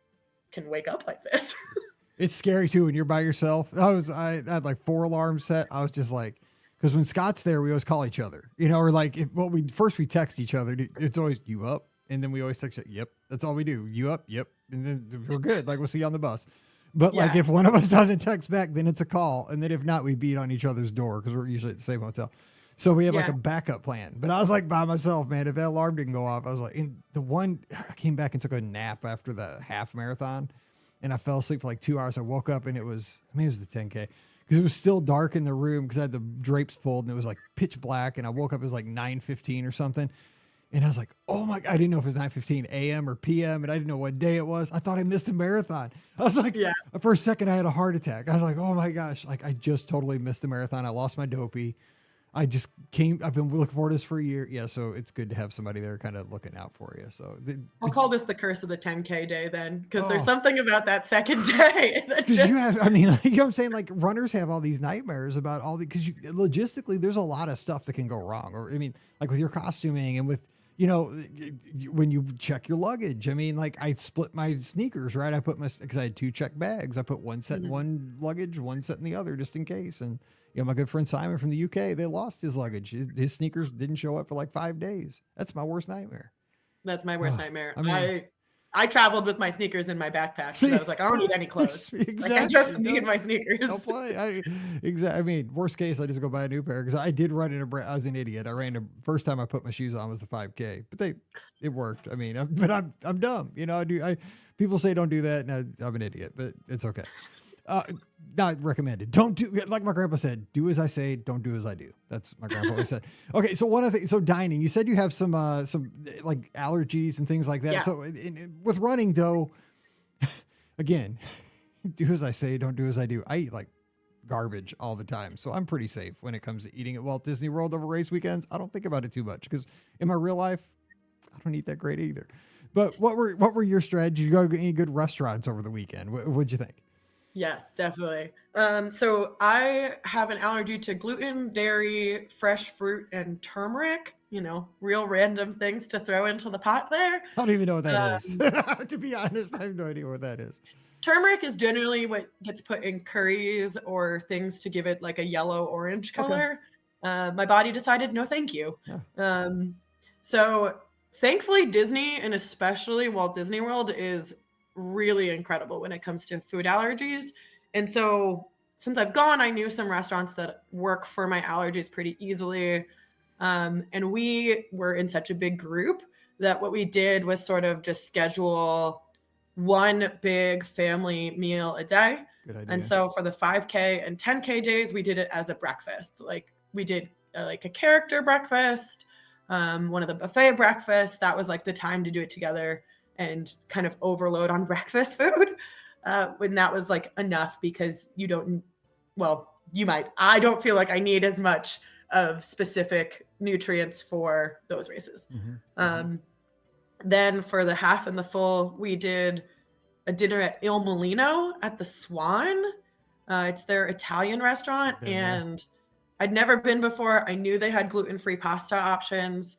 can wake up like this. It's scary too when you're by yourself. I had like 4 alarms set. I was just like, because when Scott's there, we always call each other, or like we text each other. It's always you up, and then we always text. Yep, that's all we do. You up? Yep, and then we're good. Like we'll see you on the bus. But like if one of us doesn't text back, then it's a call, and then if not, we beat on each other's door because we're usually at the same hotel. So we have like a backup plan. But I was like by myself, man. If that alarm didn't go off, I was like, I came back and took a nap after the half marathon, and I fell asleep for like 2 hours. I woke up and it was the 10K because it was still dark in the room because I had the drapes pulled and it was like pitch black. And I woke up, it was like 9:15 or something. And I was like, oh my, I didn't know if it was 9:15 a.m. or p.m. and I didn't know what day it was. I thought I missed the marathon. I was like, Yeah. for a second I had a heart attack. I was like, oh my gosh, like I just totally missed the marathon. I lost my Dopey. I've been looking forward to this for a year. Yeah. So it's good to have somebody there kind of looking out for you. So I'll call this the curse of the 10K day then, because there's Oh. something about that second day that because just, you have, I mean, like, you know what I'm saying? Like runners have all these nightmares about all the, because logistically, there's a lot of stuff that can go wrong. Or, I mean, like with your costuming and with, you know, when you check your luggage, I mean, like I split my sneakers, right? I put because I had 2 check bags. I put one set in one luggage, one set in the other, just in case. And, you know, my good friend Simon from the UK, they lost his luggage. His sneakers didn't show up for like 5 days. That's my worst nightmare. that's my worst nightmare. I mean, I traveled with my sneakers in my backpack. So I was like, I don't need any clothes. Exactly. Like, I just need my sneakers. Don't play. I mean, worst case, I just go buy a new pair because I did run I was an idiot. First time I put my shoes on was the 5K, but it worked. I mean, but I'm dumb. You know, people say don't do that, and I'm an idiot, but it's okay. Not recommended. Don't do, like my grandpa said, do as I say, don't do as I do. That's my grandpa always said. Okay. So so dining, you said you have some like allergies and things like that. Yeah. So with running though, again, do as I say, don't do as I do. I eat like garbage all the time. So I'm pretty safe when it comes to eating at Walt Disney World over race weekends. I don't think about it too much because in my real life, I don't eat that great either. But what were your strategies? You go to any good restaurants over the weekend? What'd you think? Yes, definitely. So I have an allergy to gluten, dairy, fresh fruit, and turmeric. You know, real random things to throw into the pot there. I don't even know what that is. To be honest, I have no idea what that is. Turmeric is generally what gets put in curries or things to give it like a yellow-orange color. Okay. My body decided, no, thank you. Yeah. So thankfully, Disney and especially Walt Disney World is really incredible when it comes to food allergies. And so since I've gone, I knew some restaurants that work for my allergies pretty easily. And we were in such a big group that what we did was sort of just schedule one big family meal a day. Good idea. And so for the 5K and 10K days, we did it as a breakfast. Like we did like a character breakfast, one of the buffet breakfasts. That was like the time to do it together and kind of overload on breakfast food. When that was like enough because you might. I don't feel like I need as much of specific nutrients for those races. Mm-hmm. Then for the half and the full, we did a dinner at Il Molino at the Swan. It's their Italian restaurant. And I'd never been before. I knew they had gluten-free pasta options.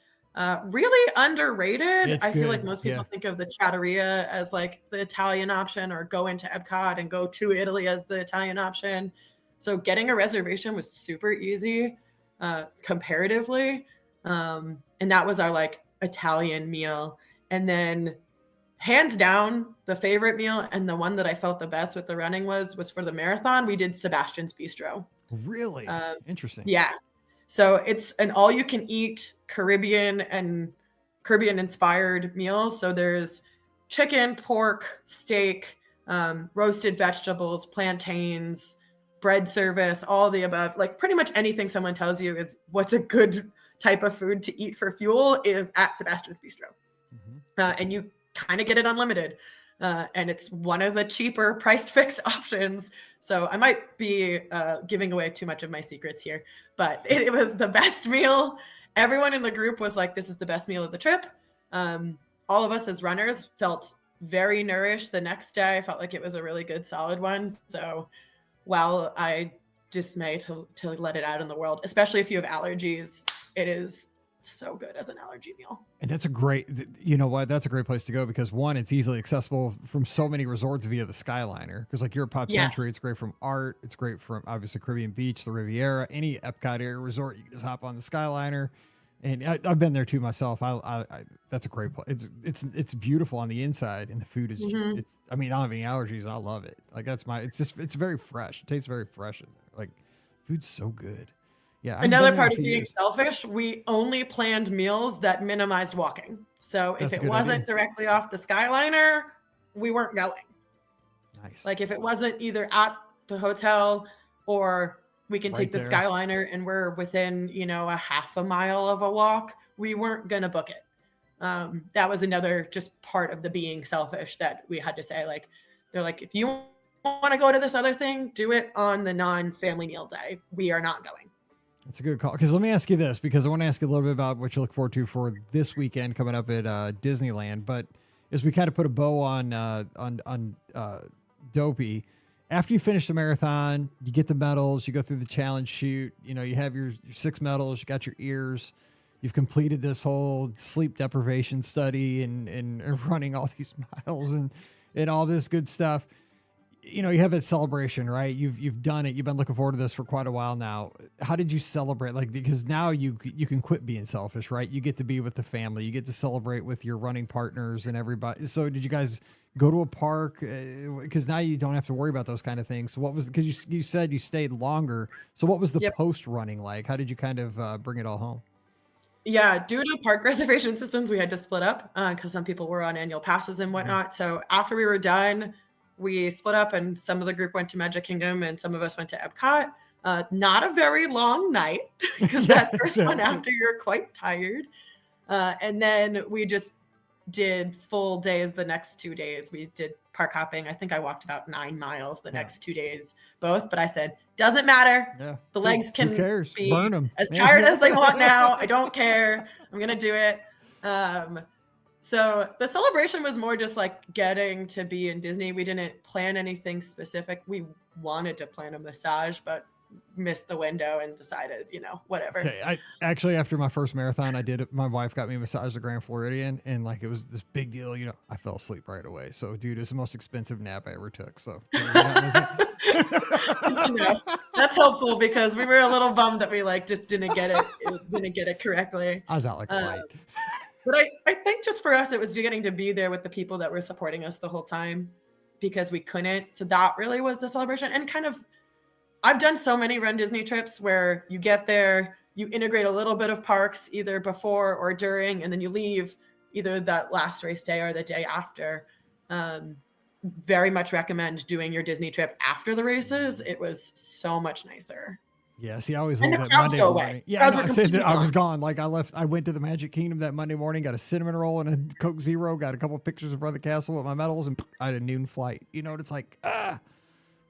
Really underrated. I feel like most people think of the Trattoria as like the Italian option or go into Epcot and go to Italy as the Italian option. So getting a reservation was super easy comparatively. And that was our like Italian meal. And then hands down, the favorite meal and the one that I felt the best with the running was for the marathon. We did Sebastian's Bistro. Really? Interesting. Yeah. So it's an all-you-can-eat Caribbean inspired meal. So there's chicken, pork, steak, roasted vegetables, plantains, bread service, all the above. Like pretty much anything someone tells you is what's a good type of food to eat for fuel is at Sebastian's Bistro. Mm-hmm. And you kind of get it unlimited. And it's one of the cheaper priced fix options. So I might be giving away too much of my secrets here, but it was the best meal. Everyone in the group was like, this is the best meal of the trip. All of us as runners felt very nourished the next day. I felt like it was a really good, solid one. So while I dismay to let it out in the world, especially if you have allergies, it is so good as an allergy meal. And that's a great, you know what, that's a great place to go because one, it's easily accessible from so many resorts via the Skyliner. Because like Europe Pop Century, it's great from Art. It's great from obviously Caribbean Beach, the Riviera, any Epcot area resort. You can just hop on the Skyliner. And I've been there too myself. I that's a great place. It's beautiful on the inside and the food is, I mean, I don't have any allergies. I love it. Like it's very fresh. It tastes very fresh. Like food's so good. Yeah. Another part of being selfish, we only planned meals that minimized walking. So if it wasn't directly off the Skyliner, we weren't going. Nice. Like if it wasn't either at the hotel or we can take the Skyliner and we're within, a half a mile of a walk, we weren't going to book it. That was another just part of the being selfish that we had to say, like, they're like, if you want to go to this other thing, do it on the non-family meal day. We are not going. That's a good call. Because let me ask you this, because I want to ask you a little bit about what you look forward to for this weekend coming up at Disneyland. But as we kind of put a bow on Dopey, after you finish the marathon, you get the medals, you go through the challenge shoot, you know, you have your 6 medals, you got your ears, you've completed this whole sleep deprivation study and running all these miles and all this good stuff. You know, you have that celebration, right? You've done it. You've been looking forward to this for quite a while now. How did you celebrate? Like, because now you can quit being selfish, right? You get to be with the family. You get to celebrate with your running partners and everybody. So did you guys go to a park? Because now you don't have to worry about those kind of things. So what was, because you said you stayed longer. So what was the post running like? How did you kind of bring it all home? Yeah, due to park reservation systems, we had to split up because some people were on annual passes and whatnot. So after we were done, we split up and some of the group went to Magic Kingdom and some of us went to Epcot. Not a very long night because that first one after you're quite tired. And then we just did full days the next 2 days. We did park hopping. I think I walked about 9 miles the next 2 days, both. But I said, doesn't matter. Yeah. The legs can be burn them. As tired as they want now. I don't care. I'm going to do it. So the celebration was more just like getting to be in Disney. We didn't plan anything specific. We wanted to plan a massage, but missed the window and decided, you know, whatever. Okay, I actually, after my first marathon, I did it. My wife got me a massage at Grand Floridian, and like it was this big deal. You know, I fell asleep right away. So, dude, it's the most expensive nap I ever took. So, you know, that's helpful because we were a little bummed that we like just didn't get it correctly. I was out like a light. But I think just for us, it was getting to be there with the people that were supporting us the whole time because we couldn't. So that really was the celebration. And kind of, I've done so many Run Disney trips where you get there, you integrate a little bit of parks either before or during, and then you leave either that last race day or the day after. Very much recommend doing your Disney trip after the races. It was so much nicer. Yeah, see, I always leave that Monday morning. Yeah, I said that I was gone. Like I went to the Magic Kingdom that Monday morning, got a cinnamon roll and a Coke Zero, got a couple of pictures of Brother Castle with my medals, and I had a noon flight. You know, it's like,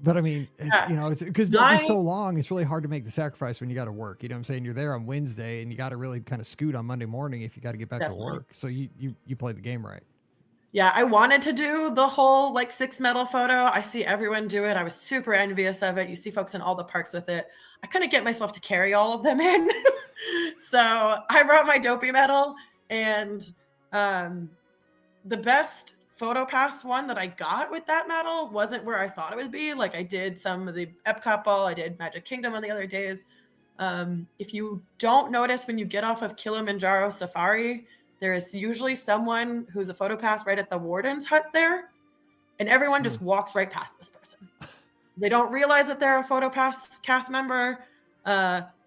But I mean, you know, it's because it's so long. It's really hard to make the sacrifice when you got to work. You know what I'm saying? You're there on Wednesday and you got to really kind of scoot on Monday morning if you got to get back to work. So you played the game right. Yeah, I wanted to do the whole like 6 medal photo. I see everyone do it. I was super envious of it. You see folks in all the parks with it. I couldn't get myself to carry all of them in. So I brought my Dopey medal, and the best photo pass one that I got with that medal wasn't where I thought it would be. Like I did some of the Epcot ball, I did Magic Kingdom on the other days. If you don't notice when you get off of Kilimanjaro Safari, there is usually someone who's a photo pass right at the warden's hut there, and everyone just walks right past this person. They don't realize that they're a photo pass cast member.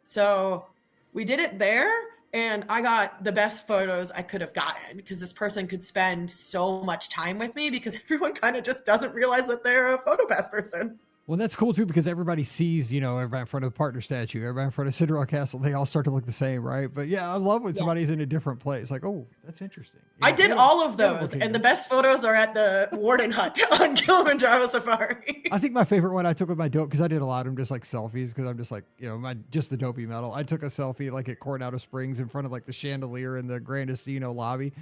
So we did it there, and I got the best photos I could have gotten because this person could spend so much time with me because everyone kind of just doesn't realize that they're a photo pass person. Well, that's cool too because everybody sees, you know, everybody in front of the partner statue, everybody in front of Cinderella Castle, they all start to look the same, right? But yeah, I love when somebody's in a different place. Like, oh, that's interesting. You know, I did all of those, and the best photos are at the Warden Hut on Kilimanjaro Safari. I think my favorite one I took with my dope, because I did a lot of them just like selfies, because I'm just like, you know, just the Dopey medal. I took a selfie like at Coronado Springs in front of like the chandelier in the Grand Casino lobby,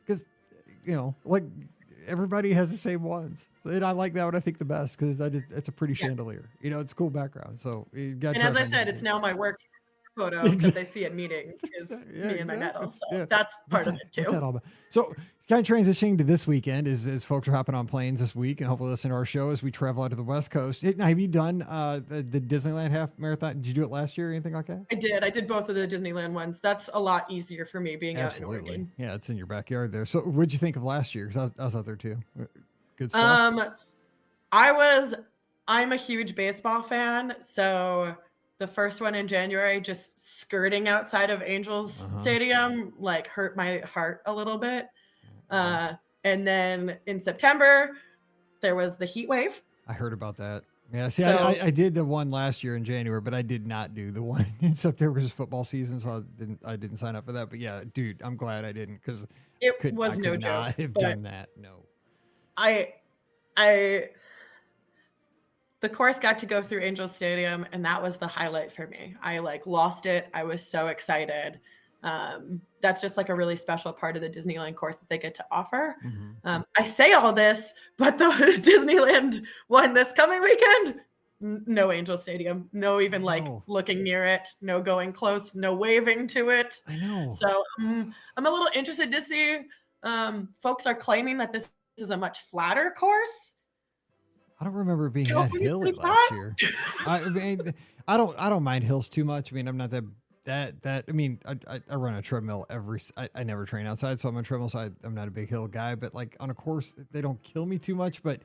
because, you know, like everybody has the same ones. And I like that one, I think, the best because it's a pretty chandelier. You know, it's a cool background. So you got. And as I said, it's now my work photo that they see at meetings is me and my medal. So that's part of it too. What's that all about? So kind of transitioning to this weekend as folks are hopping on planes this week and hopefully listen to our show as we travel out to the West Coast. Now, have you done the Disneyland half marathon? Did you do it last year or anything like that? I did. I did both of the Disneyland ones. That's a lot easier for me being out in Oregon. Yeah, it's in your backyard there. So what'd you think of last year? Because I was out there too. Good stuff. I'm a huge baseball fan, so the first one in January, just skirting outside of Angels Stadium, like hurt my heart a little bit. And then in September, there was the heat wave. I heard about that. Yeah, see, So I did the one last year in January, but I did not do the one in September because it's football season, so I didn't sign up for that. But yeah, dude, I'm glad I didn't because it I was no could joke, not have but done that. No. I I the course got to go through Angel Stadium, and that was the highlight for me. I like lost it. I was so excited. That's just like a really special part of the Disneyland course that they get to offer. I say all this, but the Disneyland one this coming weekend, no Angel Stadium, no even like know. looking near it, no going close, no waving to it. I know. So I'm a little interested to see. Folks are claiming that this is a much flatter course. I don't remember it being Joe, that were you hilly pretty last flat? year. I mean, I don't mind hills too much. I mean, I'm not that. I mean, I run a treadmill I never train outside, so I'm on a treadmill, so I'm not a big hill guy. But like on a course, they don't kill me too much. But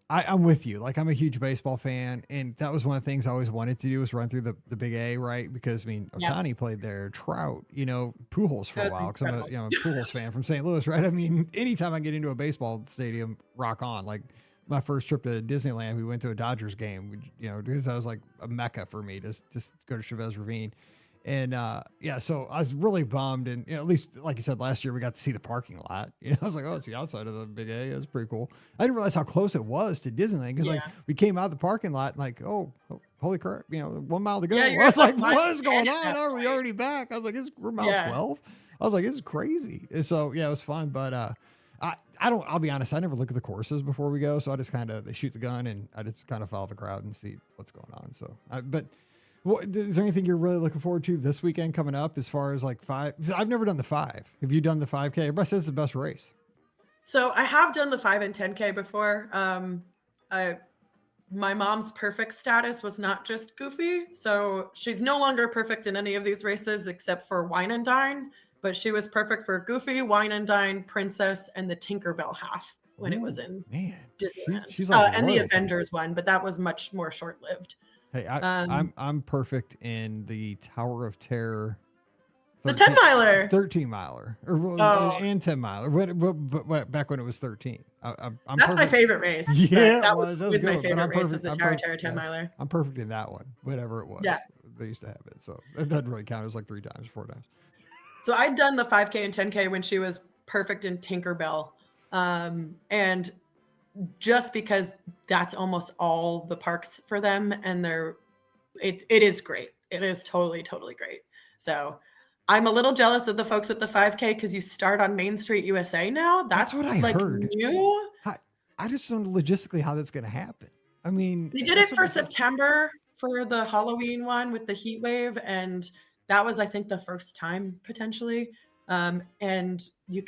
I'm with you. Like I'm a huge baseball fan, and that was one of the things I always wanted to do was run through the Big A, right? Because I mean, Yeah. Ohtani played there, Trout, Pujols for That a was while because I'm a incredible. a Pujols fan from St. Louis, right? I mean, anytime I get into a baseball stadium, rock on. Like my first trip to Disneyland, we went to a Dodgers game, because that was like a mecca for me to just go to Chavez Ravine. And so I was really bummed. And at least, like you said, last year we got to see the parking lot. I was like, oh, it's the outside of the Big A. That's pretty cool. I didn't realize how close it was to Disneyland because like Yeah. we came out of the parking lot and like, oh, holy crap, 1 mile to go. Yeah, I you're was like, like, what is going at on? that Are we point. already back? I was like, we're mile Yeah. 12. I was like, this is crazy. And so yeah, it was fun, but I'll be honest, I never look at the courses before we go. So I just they shoot the gun and I just kind of follow the crowd and see what's going on. So, is there anything you're really looking forward to this weekend coming up as far as like 5? 'Cause I've never done the 5. Have you done the 5K? Everybody says it's the best race. So I have done the 5 and 10K before. My mom's perfect status was not just goofy. So she's no longer perfect in any of these races except for Wine and Dine, but she was perfect for Goofy, Wine and Dine, Princess, and the Tinkerbell half when it was Ooh, in man, Disneyland. she's like And the royalty. Avengers one, but that was much more short-lived. Hey, Um, I'm perfect in the Tower of Terror. The 10 miler. 13 miler, and 10 miler. But back when it was 13. I'm That's my perfect. favorite race. Yeah, that it was. That was was my good, but favorite I'm race was perfect. the I'm Tower perfect, Terror 10 yeah. miler. I'm perfect in that one, whatever it was. Yeah. They used to have it, so it doesn't really count. It was like 3 times, 4 times. So I'd done the 5K and 10K when she was perfect in Tinkerbell. And just because that's almost all the parks for them, and it is great. It is totally, totally great. So I'm a little jealous of the folks with the 5K because you start on Main Street USA now. That's what I like heard. new. I just don't know logistically how that's going to happen. I mean, They did that's it for what I thought. September for the Halloween one with the heat wave, and that was, I think, the first time potentially. And you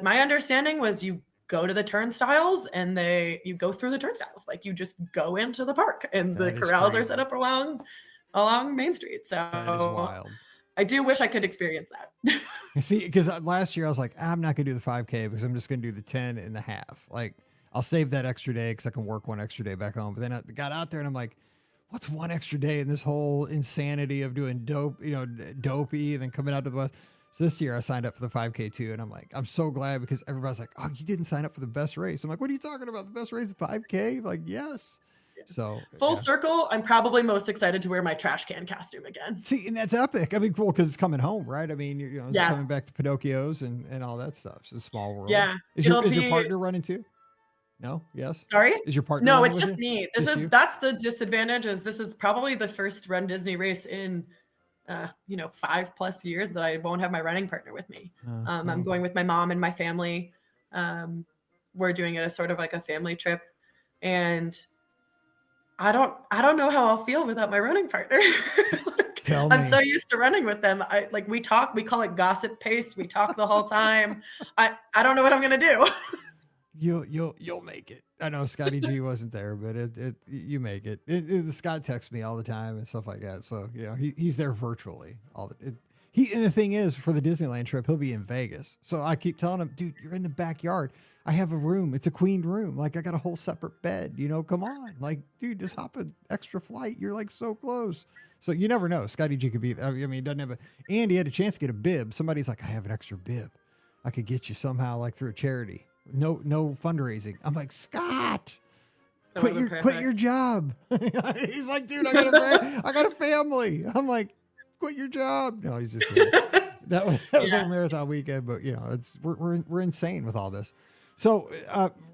my understanding was you go to the turnstiles and you go through the turnstiles, like you just go into the park, and the That is corrals are crazy. set up along Main Street. So That is wild. I do wish I could experience that. See, because last year I was like, I'm not going to do the 5K because I'm just going to do the 10 and the half. Like, I'll save that extra day because I can work one extra day back home. But then I got out there and I'm like, what's one extra day in this whole insanity of doing dopey and then coming out to the West? So this year I signed up for the 5K too. And I'm like, I'm so glad because everybody's like, oh, you didn't sign up for the best race. I'm like, what are you talking about? The best race is 5K? Like, yes. So Full yeah. circle, I'm probably most excited to wear my trash can costume again. See, and that's epic. I mean, cool because it's coming home, right? I mean, it's Yeah. coming back to Pinocchio's and all that stuff. It's a small world. Yeah. Is your partner running too? No? Yes? Sorry? Is your partner No, running it's with just you? me. Just you? That's the disadvantage is this is probably the first Run Disney race in 5+ years that I won't have my running partner with me. I'm going with my mom and my family. We're doing it as sort of like a family trip, and I don't know how I'll feel without my running partner. Tell me. I'm so used to running with them. We call it gossip pace. We talk the whole time. I don't know what I'm gonna do. You'll make it. I know Scotty G wasn't there, but you make it. Scott texts me all the time and stuff like that. So he's there virtually and the thing is, for the Disneyland trip, he'll be in Vegas. So I keep telling him, dude, you're in the backyard. I have a room. It's a queen room. Like I got a whole separate bed. Come on. Like, dude, just hop an extra flight. You're like so close. So you never know. Scotty G could be. I mean, he doesn't have and he had a chance to get a bib. Somebody's like, I have an extra bib. I could get you somehow, like through a charity. No fundraising. I'm like, Scott, That would have been Quit your perfect. job. He's like, dude, I got a family. I'm like, quit your job. No, he's just kidding. That was Yeah. our marathon weekend, but we're insane with all this. So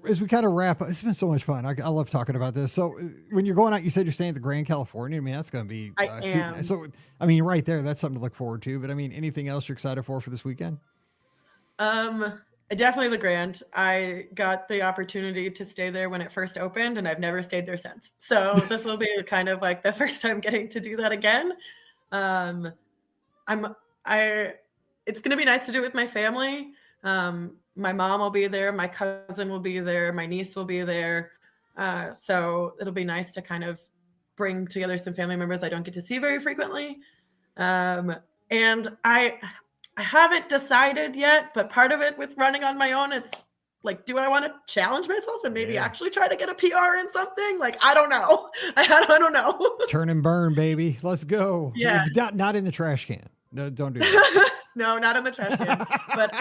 as we kind of wrap up, it's been so much fun. I love talking about this. So when you're going out, you said you're staying at the Grand California. I mean, that's going to be I am. so. I mean, right there, that's something to look forward to. But I mean, anything else you're excited for this weekend? Definitely the Grand. I got the opportunity to stay there when it first opened, and I've never stayed there since. So this will be kind of like the first time getting to do that again. Um, it's going to be nice to do it with my family. My mom will be there, my cousin will be there, my niece will be there. So it'll be nice to kind of bring together some family members I don't get to see very frequently. And I haven't decided yet, but part of it with running on my own, it's like, do I want to challenge myself and maybe actually try to get a PR in something? Like, I don't know. I don't know. Turn and burn, baby. Let's go. Yeah. Not in the trash can. No, don't do that. No, not in the trash can. But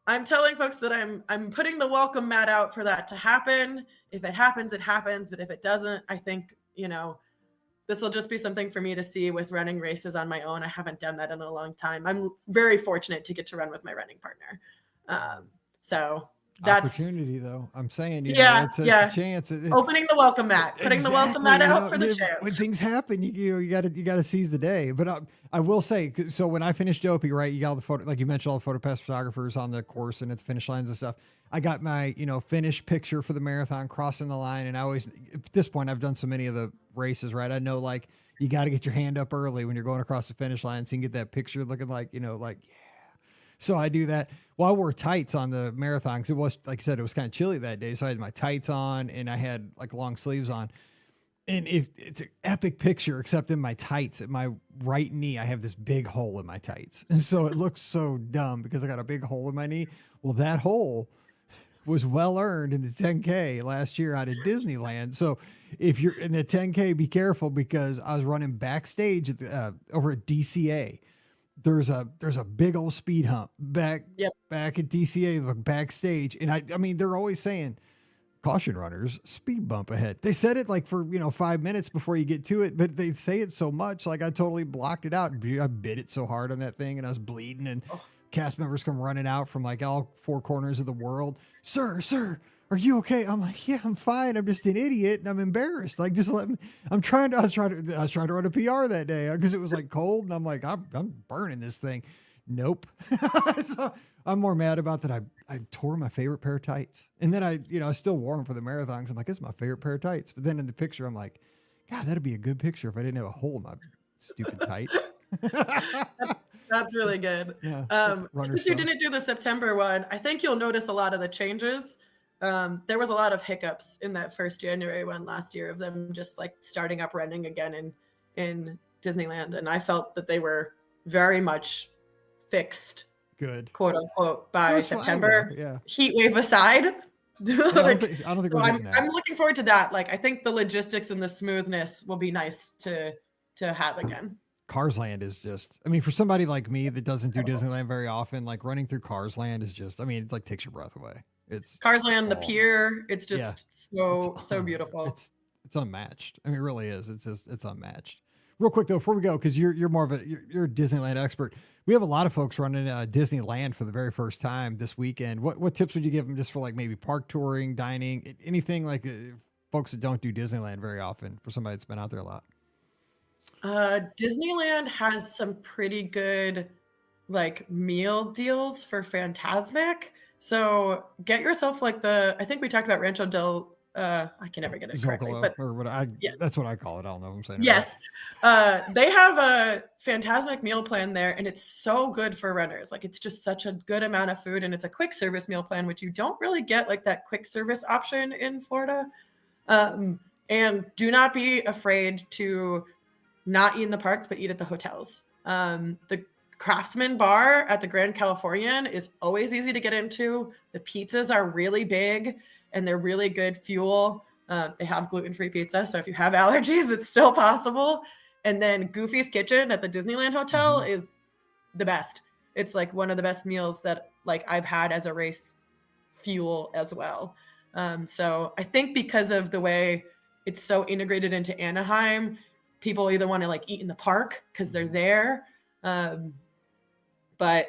I'm telling folks that I'm putting the welcome mat out for that to happen. If it happens, it happens. But if it doesn't, I think, this will just be something for me to see with running races on my own. I haven't done that in a long time. I'm very fortunate to get to run with my running partner. So that's opportunity, though. I'm saying, it's a chance. Opening the welcome mat, putting the welcome mat out for the chance. When things happen, you got to seize the day. But I will say, so when I finished Dopey, right, you got all the photo, like you mentioned, all the PhotoPass photographers on the course and at the finish lines and stuff. I got my, finished picture for the marathon, crossing the line. And I always, at this point, I've done so many of the races, right? I know, like, you got to get your hand up early when you're going across the finish line so you can get that picture looking like, like, yeah. So I do that. Well, I wore tights on the marathon because it was, like I said, it was kind of chilly that day. So I had my tights on and I had like long sleeves on. And it's an epic picture, except in my tights, at my right knee, I have this big hole in my tights. And so it looks so dumb because I got a big hole in my knee. Well, that hole was well earned in the 10K last year out of Disneyland. So if you're in the 10K, be careful because I was running backstage at over at DCA. There's a big old speed hump back at DCA, like backstage. And I mean, they're always saying, caution runners, speed bump ahead. They said it like for, 5 minutes before you get to it, but they say it so much, like I totally blocked it out. I bit it so hard on that thing and I was bleeding and cast members come running out from like all four corners of the world. Sir, are you okay? I'm like, yeah, I'm fine. I'm just an idiot and I'm embarrassed. Like, just let me, I was trying to run a PR that day because it was like cold and I'm like, I'm burning this thing. Nope. So I'm more mad about that. I tore my favorite pair of tights and then I still wore them for the marathon because I'm like, this is my favorite pair of tights. But then in the picture, I'm like, God, that'd be a good picture if I didn't have a hole in my stupid tights. That's really good. Yeah, Since you didn't do the September one, I think you'll notice a lot of the changes. There was a lot of hiccups in that first January one last year of them just like starting up running again in Disneyland. And I felt that they were very much fixed, good, quote unquote, by September. Fine, yeah. Heat wave aside. I don't think we're getting that. I'm looking forward to that. Like, I think the logistics and the smoothness will be nice to have again. Cars Land is just, I mean, for somebody like me that doesn't do Disneyland very often, like running through Cars Land is just, I mean, it like takes your breath away. It's Cars Land, the pier. It's just so beautiful. It's unmatched. I mean, it really is. It's unmatched. Real quick though, before we go, because you're more of you're a Disneyland expert. We have a lot of folks running Disneyland for the very first time this weekend. What tips would you give them just for like maybe park touring, dining, anything like folks that don't do Disneyland very often for somebody that's been out there a lot? Disneyland has some pretty good like meal deals for Fantasmic. So get yourself like I think we talked about Rancho del, I can never get it correctly, but that's what I call it. I don't know if I'm saying it yes. Right. They have a Fantasmic meal plan there and it's so good for runners. Like it's just such a good amount of food and it's a quick service meal plan, which you don't really get like that quick service option in Florida. And do not be afraid to not eat in the parks, but eat at the hotels. The Craftsman Bar at the Grand Californian is always easy to get into. The pizzas are really big and they're really good fuel. They have gluten-free pizza. So if you have allergies, it's still possible. And then Goofy's Kitchen at the Disneyland Hotel is the best. It's like one of the best meals that like I've had as a race fuel as well. So I think because of the way it's so integrated into Anaheim, people either want to like eat in the park because they're there. But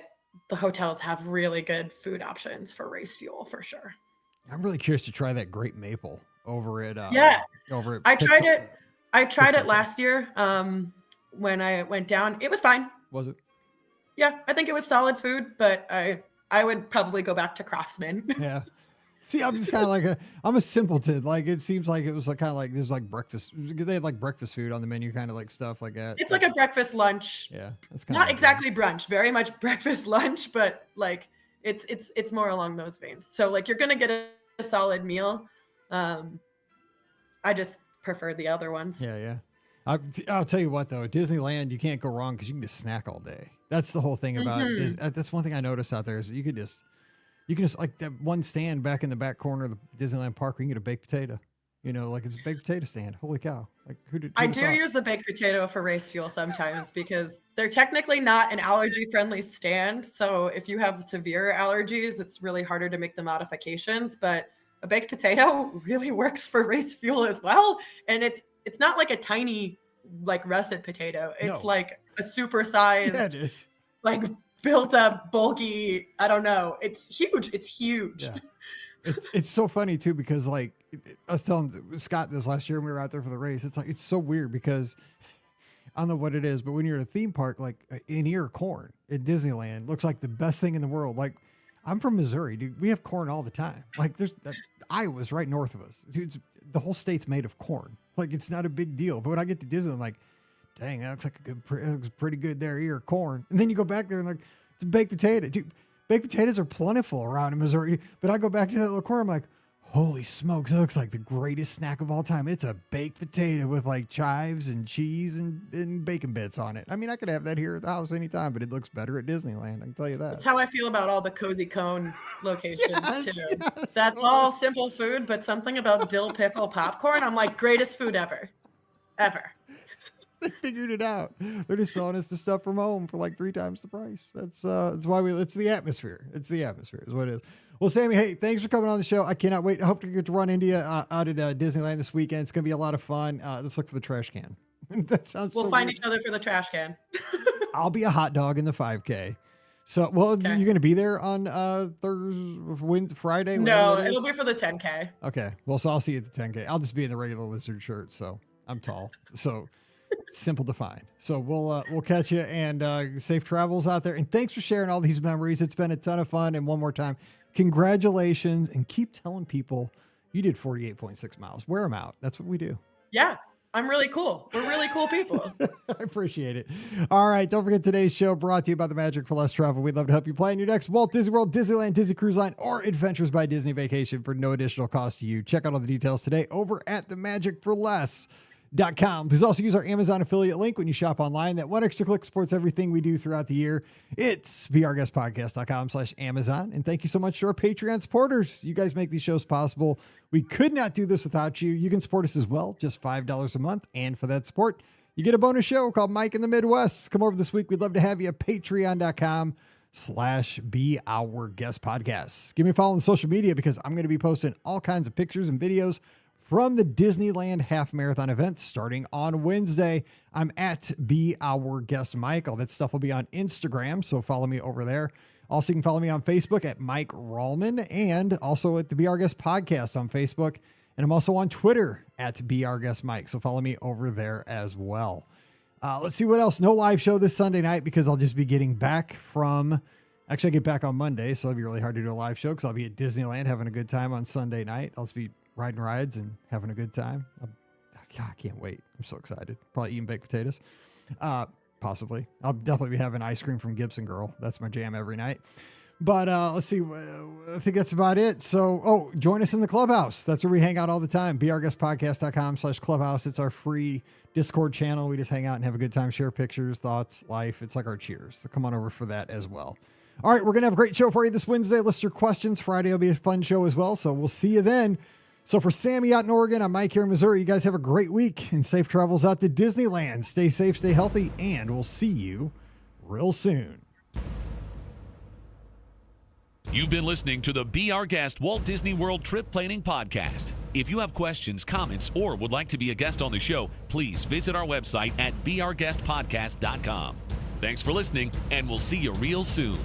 the hotels have really good food options for race fuel for sure. I'm really curious to try that grape maple over at over at I tried it last year when I went down. It was fine. Was it? Yeah, I think it was solid food, but I would probably go back to Craftsman. Yeah. See, I'm just kind of like I'm a simpleton. Like it seems like it was like kind of like there's like breakfast. They had like breakfast food on the menu, kind of like stuff like that. It's like a breakfast lunch. Yeah, it's kind not exactly brunch. Very much breakfast lunch, but like it's more along those veins. So like you're gonna get a solid meal. I just prefer the other ones. Yeah. I'll tell you what though, at Disneyland you can't go wrong because you can just snack all day. That's the whole thing about it. Is that's one thing I noticed out there is you can just like that one stand back in the back corner of the Disneyland park where you can get a baked potato. You know, like it's a baked potato stand. Holy cow! Like I do use the baked potato for race fuel sometimes because they're technically not an allergy-friendly stand. So if you have severe allergies, it's really harder to make the modifications. But a baked potato really works for race fuel as well, and it's not like a tiny like russet potato. It's like a supersized, yeah, it is. Like built up, bulky. I don't know. It's huge. It's huge. Yeah. It's so funny too because like I was telling Scott this last year when we were out there for the race. It's like it's so weird because I don't know what it is, but when you're at a theme park, like an ear of corn at Disneyland looks like the best thing in the world. Like I'm from Missouri, dude. We have corn all the time. Like there's Iowa's right north of us, dude. The whole state's made of corn. Like it's not a big deal. But when I get to Disney, I'm like, dang, that looks like it looks pretty good there, ear of corn. And then you go back there and like it's a baked potato, dude. Baked potatoes are plentiful around in Missouri, but I go back to that little corner. I'm like, holy smokes, that looks like the greatest snack of all time. It's a baked potato with like chives and cheese and bacon bits on it. I mean, I could have that here at the house anytime, but it looks better at Disneyland. I can tell you that. That's how I feel about all the Cozy Cone locations too. Yes. That's all simple food, but something about dill pickle popcorn, I'm like, greatest food ever. Ever. They figured it out. They're just selling us the stuff from home for like 3 times the price. That's why it's the atmosphere. It's the atmosphere is what it is. Well, Sammy, hey, thanks for coming on the show. I cannot wait. I hope to get to run into you out at Disneyland this weekend. It's going to be a lot of fun. Let's look for the trash can. That sounds We'll so find weird. each other for the trash can. I'll be a hot dog in the 5K. So, well, Okay. you're going to be there on Thursday, Friday? No, whatever it is? it'll be for the 10K. Okay. Well, so I'll see you at the 10K. I'll just be in the regular lizard shirt. So I'm tall. So simple to find. So we'll catch you and safe travels out there. And thanks for sharing all these memories. It's been a ton of fun. And one more time, congratulations, and keep telling people you did 48.6 miles. Wear them out. That's what we do. Yeah, I'm really cool. We're really cool people. I appreciate it. All right. Don't forget today's show brought to you by the Magic for Less Travel. We'd love to help you plan your next Walt Disney World, Disneyland, Disney Cruise Line, or Adventures by Disney vacation for no additional cost to you. Check out all the details today over at themagicforless.com. Please also use our Amazon affiliate link when you shop online. That one extra click supports everything we do throughout the year. It's beourguestpodcast.com/Amazon. And thank you so much to our Patreon supporters. You guys make these shows possible. We could not do this without you. You can support us as well, just $5 a month. And for that support, you get a bonus show called Mike in the Midwest. Come over this week. We'd love to have you at patreon.com/beourguestpodcast. Give me a follow on social media because I'm going to be posting all kinds of pictures and videos from the Disneyland Half Marathon event starting on Wednesday. I'm at Be Our Guest Mike. All that stuff will be on Instagram, so follow me over there. Also, you can follow me on Facebook at Mike Rallman and also at the Be Our Guest Podcast on Facebook. And I'm also on Twitter at Be Our Guest Mike, so follow me over there as well. Let's see what else. No live show this Sunday night because I'll just be getting back from... Actually, I get back on Monday, so it'll be really hard to do a live show because I'll be at Disneyland having a good time on Sunday night. I'll just be riding rides and having a good time. I can't wait. I'm so excited. Probably eating baked potatoes. Possibly. I'll definitely be having ice cream from Gibson Girl. That's my jam every night. But let's see. I think that's about it. So, join us in the clubhouse. That's where we hang out all the time. beourguestpodcast.com/clubhouse. It's our free Discord channel. We just hang out and have a good time, share pictures, thoughts, life. It's like our cheers. So come on over for that as well. All right. We're going to have a great show for you this Wednesday. List your questions. Friday will be a fun show as well. So we'll see you then. So for Sammy out in Oregon, I'm Mike here in Missouri. You guys have a great week and safe travels out to Disneyland. Stay safe, stay healthy, and we'll see you real soon. You've been listening to the Be Our Guest Walt Disney World Trip Planning Podcast. If you have questions, comments, or would like to be a guest on the show, please visit our website at beourguestpodcast.com. Thanks for listening, and we'll see you real soon.